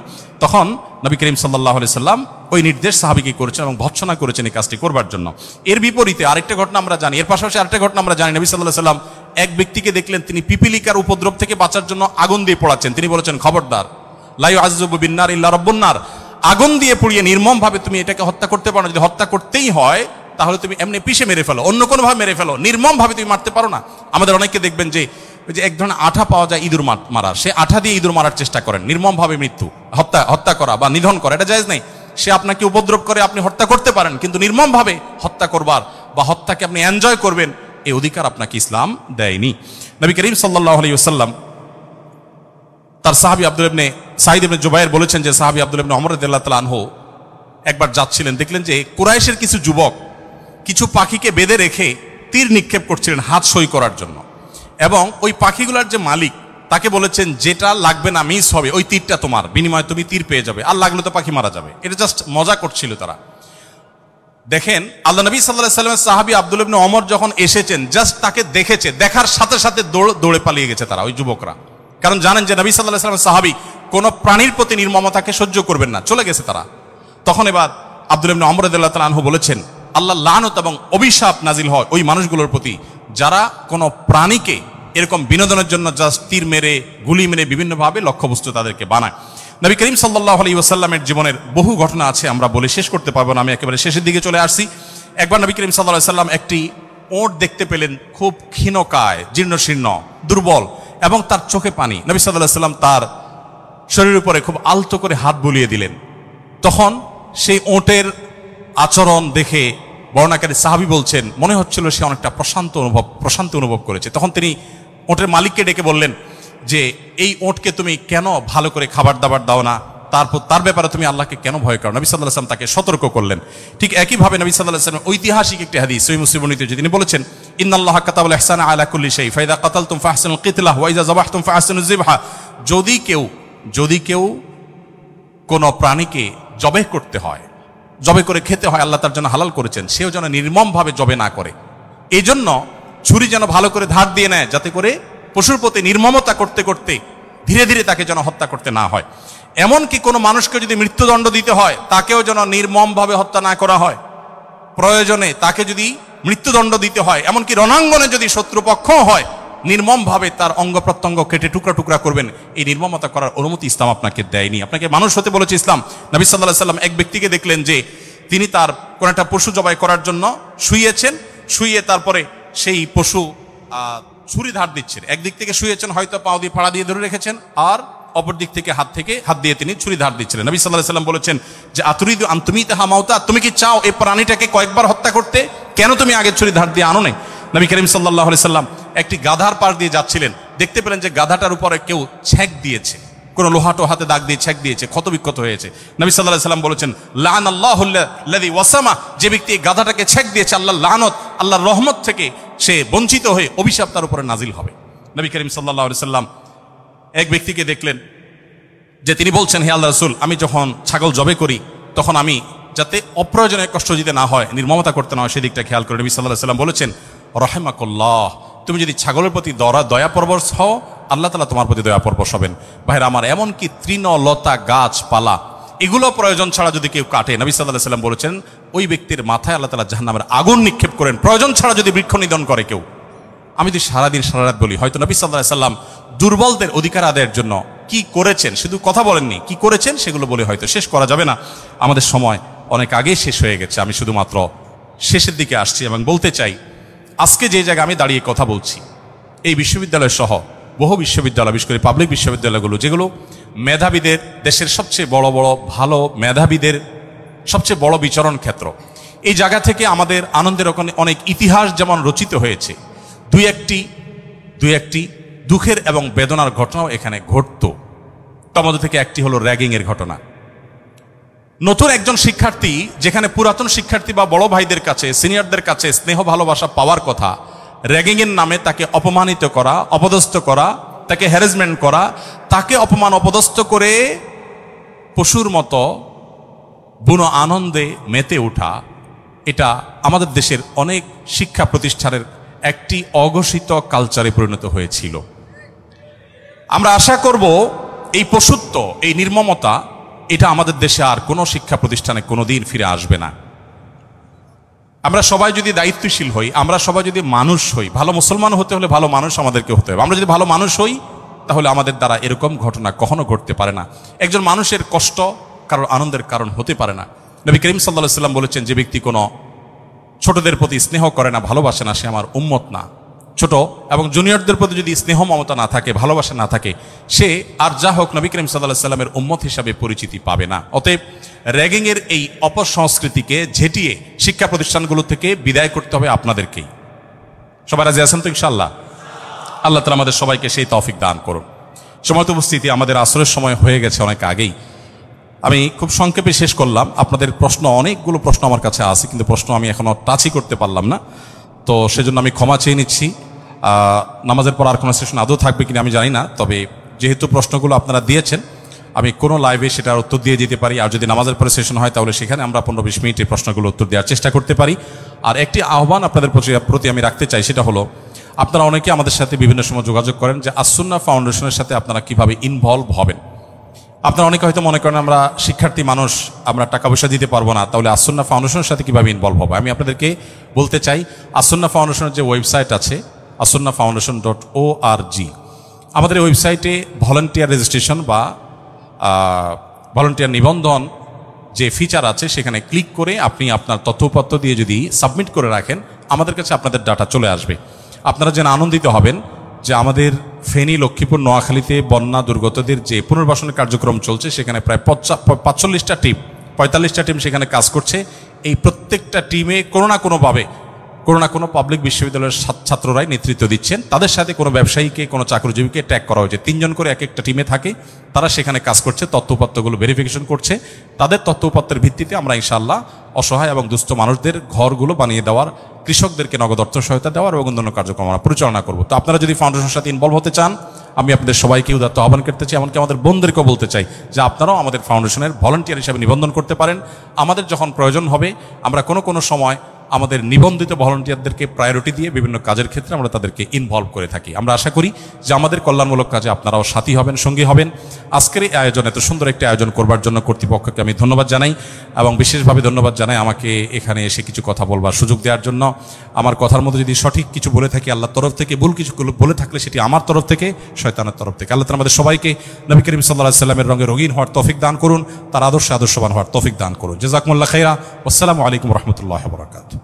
তখন নবী করিম সাল্লাল্লাহু আলাইহি সাল্লাম ওই নির্দেশ সাহাবীকে করেছেন এবং ভৎসনা করেছেন এই কাজটি করবার জন্য। এর বিপরীতে আরেকটা ঘটনা আমরা জানি, এর পাশাপাশি আরেকটা ঘটনা আমরা জানি, নবী সাল্লাল্লাহু আলাইহি সাল্লাম এক ব্যক্তিকে দেখলেন তিনি পিপিলিকার উপদ্রব থেকে বাঁচার জন্য আগুন দিয়ে পোড়াচ্ছেন। তিনি বলেছেন, খবরদার, লা ইউআযযিবু বিন-নার ইল্লা রাব্বুন নার, আগুন দিয়ে পুড়িয়ে নির্মমভাবে তুমি এটাকে হত্যা করতে পারো না। যদি হত্যা করতেই হয় তাহলে তুমি এমনি পিষে মেরে ফেলো, অন্য কোনোভাবে মেরে ফেলো, নির্মমভাবে তুমি মারতে পারো না। আমাদের অনেককে দেখবেন যে এক ধরনের আঠা পাওয়া যায় ইঁদুর মারার, সে আঠা দিয়ে ইঁদুর মারার চেষ্টা করেন, নির্মমভাবে মৃত্যু, হত্যা করা বা নিধন করা, এটা জায়েজ নেই। সে আপনাকে উপদ্রব করে, আপনি হত্যা করতে পারেন, কিন্তু নির্মমভাবে হত্যা করবার বা হত্যাকে আপনি এনজয় করবেন, এই অধিকার আপনাকে ইসলাম দেয়নি। নবী করিম সাল্লাল্লাহু আলাইহি ওয়াসাল্লাম তার সাহাবী আব্দুল্লাহ ইবনে সাঈদ ইবনে জুবায়ের বলেছেন যে সাহাবী আব্দুল্লাহ ইবনে ওমর রাদিয়াল্লাহু তাআলা আনহু একবার যাচ্ছিলেন, দেখলেন যে কুরাইশের কিছু যুবক কিছু পাখিকে বেঁধে রেখে তীর নিক্ষেপ করছিলেন হাত সই করার জন্য, এবং ওই পাখিগুলোর যে মালিক তাকে বলেছেন যেটা লাগবে না, মিস হবে, ওই তীরটা তোমার, বিনিময়ে তুমি তীর পেয়ে যাবে, আর লাগলে তো পাখি মারা যাবে। এটা জাস্ট মজা করছিল তারা। দেখেন আল্লাহ নবী সাল্লাল্লাহু আলাইহি ওয়াসাল্লামের সাহাবী আব্দুল্লাহ ইবনে ওমর যখন এসেছেন, জাস্ট তাকে দেখেছে, দেখার সাথে সাথে দৌড়ে পালিয়ে গেছে তারা, ওই যুবকরা, কারণ জানেন যে নবী সাল্লাল্লাহু আলাইহি ওয়াসাল্লামের সাহাবী কোন প্রাণীর প্রতি নির্মমতাকে সহ্য করবেন না, চলে গেছে তারা। তখন এবার আব্দুল্লাহ ইবনে ওমর রাদিয়াল্লাহু তাআলা আনহু বলেছেন, আল্লাহ লানত এবং অভিশাপ নাজিল হয় ওই মানুষগুলোর প্রতি যারা কোনো প্রাণীকে এরকম বিনোদনের জন্য জাস্ট তীর মেরে, গুলি মেরে বিভিন্নভাবে লক্ষ্যবস্তু তাদেরকে বানায়। নবী করিম সাল্লাল্লাহু আলাইহি ওয়াসাল্লামের জীবনের বহু ঘটনা আছে, আমরা বলে শেষ করতে পারবো না, আমি একেবারে শেষের দিকে চলে আসছি। একবার নবী করিম সাল্লাল্লাহু আলাইহি ওয়াসাল্লাম একটি ওট দেখতে পেলেন, খুব ক্ষীণকায়, জীর্ণশীর্ণ, দুর্বল, এবং তার চোখে পানি। নবী সাল্লাল্লাহু আলাইহি ওয়াসাল্লাম তার শরীরের উপরে খুব আলতো করে হাত বুলিয়ে দিলেন। তখন সেই ওটের আচরণ দেখে বর্ণনাকারী সাহাবী বলছেন, মনে হচ্ছিল সে অনেকটা প্রশান্তি অনুভব করেছে। তখন তিনি ওটের মালিককে ডেকে বললেন যে এই ওটকে তুমি কেন ভালো করে খাবার দাবার দাও না, তার ব্যাপারে তুমি আল্লাহকে কেন ভয় করো? নবী সাল্লাল্লাহু আলাইহি ওয়াসাল্লাম তাকে সতর্ক করলেন। ঠিক একইভাবে নবী সাল্লাল্লাহু আলাইহি ওয়াসাল্লাম ঐতিহাসিক একটি হাদিস সহিহ মুসলিম বর্ণিত, তিনি বলেছেন, ইন্নাল্লাহা কাতাবাল ইহসানা আলা কুল্লি শাই ফাইদা কাতালতুম ফাহসিনুল কিতলাহ ওয়া ইযা যাবাহতুম ফাহসিনুজ যিবহা। যদি কেউ কোন প্রাণীকে জবে করতে হয়, জবে করে খেতে হয়, আল্লাহ তার জন্য হালাল করেছেন, সেও যেন নির্মমভাবে জবে না করে। এই জন্য ছুরি যেন ভালো করে ধার দিয়ে নেয়, যাতে করে পশুর প্রতি নির্মমতা করতে করতে ধীরে ধীরে তাকে যেন হত্যা করতে না হয়। এমনকি কোনো মানুষকে যদি মৃত্যুদণ্ড দিতে হয়, তাকেও যেন নির্মমভাবে হত্যা না করা হয়। প্রয়োজনে তাকে যদি মৃত্যুদণ্ড দিতে হয়, এমনকি রণাঙ্গনে যদি শত্রুপক্ষ হয়, নির্মমভাবে তার অঙ্গ প্রত্যঙ্গ কেটে টুকরা টুকরা করবেন, এই নির্মমতা করার অনুমতি ইসলাম আপনাকে দেয়নি। আপনাকে মানুষ হতে বলেছে ইসলাম। নবী সাল্লাল্লাহু আলাইহি ওয়াসাল্লাম এক ব্যক্তিকে দেখলেন যে তিনি তার কোন একটা পশু জবাই করার জন্য শুয়েছেন, শুয়ে তারপরে সেই পশু ছুরি ধার দিচ্ছেন। একদিক থেকে শুয়েছেন, হয়তো পাও দিয়ে ফাড়া দিয়ে ধরে রেখেছেন, আর অপর দিক থেকে হাত দিয়ে তিনি ছুরি ধার দিচ্ছিলেন। নবী সাল্লাল্লাহু আলাইহি ওয়াসাল্লাম বলেছেন যে আতুরিদু আন তুমিতাহা মাউতা, তুমি কি চাও এই প্রাণীটাকে কয়েকবার হত্যা করতে? কেন তুমি আগে ছুরি ধার দিয়ে আনো নাই? নবী করিম সাল্লাল্লাহু আলাইহি ওয়াসাল্লাম একটি গাধার পাশ দিয়ে যাচ্ছিলেন, দেখতে পেলেন যে গাধাটার উপরে কেউ ছেক দিয়েছে, কোন লোহাটো হাতে দাগ দিয়ে ছেক দিয়েছে, ক্ষতবিক্ষত হয়েছে। নবী সাল্লাল্লাহু আলাইহি ওয়াসাল্লাম বলেছেন, লাআনাল্লাহুল্লাযী ওয়াসামা, যে ব্যক্তি এই গাধাটাকে ছেক দিয়েছে, আল্লাহর লানত, আল্লাহর রহমত থেকে সে বঞ্চিত হয়ে অভিশাপ তার উপরে নাজিল হবে। নবী করিম সাল্লাল্লাহু আলাইহি ওয়াসাল্লাম এক ব্যক্তিকে দেখলেন যে তিনি বলছেন, হে আল্লাহর রাসূল, আমি যখন ছাগল জবে করি তখন আমি যাতে অপ্রয়োজনে কষ্ট দিতে না হয়, নির্মমতা করতে না হয়, সেদিকটা খেয়াল করে। নবী সাল্লাল্লাহু আলাইহি ওয়াসাল্লাম বলেছেন, রাহিমাকুল্লাহ, তুমি যদি ছাগলের প্রতি দয়া পরবশ হও, আল্লাহ তাআলা তোমার প্রতি দয়া পরবশ হবেন। ভাইরা আমার, এমনকি তৃণলতা গাছপালা এগুলো প্রয়োজন ছাড়া যদি কেউ কাটে, নবী সাল্লাল্লাহু আলাইহি ওয়াসাল্লাম বলেছেন ওই ব্যক্তির মাথায় আল্লাহ তাআলা জাহান্নামের আগুন নিক্ষেপ করেন। প্রয়োজন ছাড়া যদি বৃক্ষ নিধন করে কেউ, আমি যদি সারাদিন সারারাত বলি, হয়তো নবী সাল্লাল্লাহু আলাইহি ওয়াসাল্লাম দুর্বলদের অধিকার আদায়ের জন্য কি করেছেন, শুধু কথা বলেননি, কি করেছেন সেগুলো বলে হয়তো শেষ করা যাবে না। আমাদের সময় অনেক আগেই শেষ হয়ে গেছে। আমি শুধুমাত্র শেষের দিকে আসছি এবং বলতে চাই, আজকে যে জায়গায় আমি দাঁড়িয়ে কথা বলছি, এই বিশ্ববিদ্যালয় সহ বহু বিশ্ববিদ্যালয়, বিশেষ করে পাবলিক বিশ্ববিদ্যালয়গুলো, যেগুলো মেধাবীদের, দেশের সবচেয়ে বড় বড় ভালো মেধাবীদের সবচেয়ে বড় বিচরণ ক্ষেত্র, এই জায়গা থেকে আমাদের আনন্দের অনেক ইতিহাস যেমন রচিত হয়েছে, দুই একটি দুঃখের এবং বেদনার ঘটনাও এখানে ঘটত। তার মধ্যে থেকে একটি হলো র্যাগিংয়ের ঘটনা। নতুন একজন শিক্ষার্থী, যেখানে পুরাতন শিক্ষার্থী বা বড় ভাইদের কাছে, সিনিয়রদের কাছে স্নেহ ভালোবাসা পাওয়ার কথা, র্যাগিংয়ের নামে তাকে অপমানিত করা, অপদস্থ করা, তাকে হ্যারাসমেন্ট করা, তাকে অপমান অপদস্থ করে পশুর মতো বুনো আনন্দে মেতে ওঠা, এটা আমাদের দেশের অনেক শিক্ষা প্রতিষ্ঠানের একটি অঘোষিত কালচারে পরিণত হয়েছিল। আমরা আশা করব এই পশুত্ব, এই নির্মমতা, এটা আমাদের দেশে আর কোনো শিক্ষা প্রতিষ্ঠানে কোনোদিন ফিরে আসবে না। আমরা সবাই যদি দায়িত্বশীল হই, আমরা সবাই যদি মানুষ হই, ভালো মুসলমান হতে হলে ভালো মানুষ আমাদেরকে হতে হবে। আমরা যদি ভালো মানুষ হই তাহলে আমাদের দ্বারা এরকম ঘটনা কখনো ঘটতে পারে না। একজন মানুষের কষ্ট কারোর আনন্দের কারণ হতে পারে না। নবী করিম সাল্লাল্লাহু আলাইহি ওয়াসাল্লাম বলেছেন, যে ব্যক্তি কোনো ছোটদের প্রতি স্নেহ করে না, ভালোবাসে না, সে আমার উম্মত না। ছোট এবং জুনিয়রদের প্রতি যদি স্নেহ মমতা না থাকে, ভালোবাসা না থাকে, সে আর যা হোক নবী করিম সাল্লাল্লাহু আলাইহি ওয়াসাল্লামের উম্মত হিসাবে পরিচিতি পাবে না। অতএব র্যাগিংয়ের এই অপসংস্কৃতিকে ঝেঁটিয়ে শিক্ষা প্রতিষ্ঠানগুলো থেকে বিদায় করতে হবে আপনাদেরকেই। সবাই রাজি আছেন তো ইনশাআল্লাহ? আল্লাহ তাআলা আমাদের সবাইকে সেই তৌফিক দান করুন। সময়ত উপস্থিতি, আমাদের আসরের সময় হয়ে গেছে অনেক আগেই। আমি খুব সংক্ষেপে শেষ করলাম। আপনাদের প্রশ্ন, অনেকগুলো প্রশ্ন আমার কাছে আছে, কিন্তু প্রশ্ন আমি এখনো টাচই করতে পারলাম না, তো সেজন্য আমি ক্ষমা চেয়ে নিচ্ছি। নামাজের পর আর কোনো সেশন আদৌ থাকবে কিনা আমি জানি না, তবে যেহেতু প্রশ্নগুলো আপনারা দিয়েছেন, আমি কোনো লাইভে সেটার উত্তর দিয়ে যেতে পারি। আর যদি নামাজের পরে সেশন হয় তাহলে সেখানে আমরা 15-20 মিনিটে প্রশ্নগুলো উত্তর দেওয়ার চেষ্টা করতে পারি। আর একটি আহ্বান আপনাদের প্রতি আমি রাখতে চাই, সেটা হলো, আপনারা অনেকে আমাদের সাথে বিভিন্ন সময় যোগাযোগ করেন যে আস-সুন্নাহ ফাউন্ডেশনের সাথে আপনারা কিভাবে ইনভলভ হবেন। আপনারা অনেকে হয়তো মনে করেন আমরা শিক্ষার্থী মানুষ, আমরা টাকা পয়সা দিতে পারবো না, তাহলে আস-সুন্নাহ ফাউন্ডেশনের সাথে কিভাবে ইনভলভ হবে। আমি আপনাদেরকে বলতে চাই, আস-সুন্নাহ ফাউন্ডেশনের যে ওয়েবসাইট আছে, asunnahfoundation.org, আমাদের এই ওয়েবসাইটে ভলান্টিয়ার রেজিস্ট্রেশন বা ভলান্টিয়ার নিবন্ধন যে ফিচার আছে, সেখানে ক্লিক করে আপনি আপনার তথ্যপত্র দিয়ে যদি সাবমিট করে রাখেন, আমাদের কাছে আপনাদের ডাটা চলে আসবে। আপনারা যেন আনন্দিত হবেন যে আমাদের ফেনী, লক্ষ্মীপুর, নোয়াখালীতে বন্যা দুর্গতদের যে পুনর্বাসনের কার্যক্রম চলছে, সেখানে প্রায় 45টা টিম, 45টা টিম সেখানে কাজ করছে। এই প্রত্যেকটা টিমে কোনো না কোনোভাবে কোনো না কোনো পাবলিক বিশ্ববিদ্যালয়ের ছাত্ররাই নেতৃত্ব দিচ্ছেন। তাদের সাথে কোনো ব্যবসায়ীকে, কোনো চাকরিজীবীকে ট্যাগ করা হয়েছে। 3 জন করে এক একটা টিমে থাকে, তারা সেখানে কাজ করছে, তথ্যপত্রগুলো ভেরিফিকেশন করছে। তাদের তথ্যপত্রের ভিত্তিতে আমরা ইনশাআল্লাহ অসহায় এবং দুস্থ মানুষদের ঘরগুলো বানিয়ে দেওয়ার, কৃষকদেরকে নগদ অর্থ সহায়তা দেওয়ার এবং অন্যান্য কার্যক্রম আমরা পরিচালনা করব। তো আপনারা যদি ফাউন্ডেশনের সাথে ইনভলভ হতে চান, আমি আপনাদের সবাইকে উদাত্ত আহ্বান করতে চাই, এমনকি আমাদের বোনদেরকেও বলতে চাই যে আপনারাও আমাদের ফাউন্ডেশনের ভলান্টিয়ার হিসেবে নিবন্ধন করতে পারেন। আমাদের যখন প্রয়োজন হবে, আমরা কোনো সময় আমাদের নিবন্ধিত ভলান্টিয়ারদেরকে প্রায়োরিটি দিয়ে বিভিন্ন কাজের ক্ষেত্রে আমরা তাদেরকে ইনভলভ করে থাকি। আমরা আশা করি যে আমাদের কল্যাণমূলক কাজে আপনারাও সাথী হবেন, সঙ্গী হবেন। আজকের এই আয়োজন, এত সুন্দর একটি আয়োজন করবার জন্য কর্তৃপক্ষকে আমি ধন্যবাদ জানাই, এবং বিশেষভাবে ধন্যবাদ জানাই আমাকে এখানে এসে কিছু কথা বলবার সুযোগ দেওয়ার জন্য। আমার কথার মধ্যে যদি সঠিক কিছু বলে থাকি আল্লাহর তরফ থেকে, ভুল কিছু বলে থাকলে সেটি আমার তরফ থেকে, শয়তানের তরফ থেকে। আল্লাহ তাআলা আমাদের সবাইকে নবী করিম সাল্লাল্লাহু আলাইহি ওয়াসাল্লামের রঙে রঙিন হওয়ার তৌফিক দান করুন, তার আদর্শবান হওয়ার তৌফিক দান করুন। জাযাকুমুল্লাহ খাইরা। আসসালামু আলাইকুম ওয়া রাহমাতুল্লাহি ওয়া বারাকাতুহু।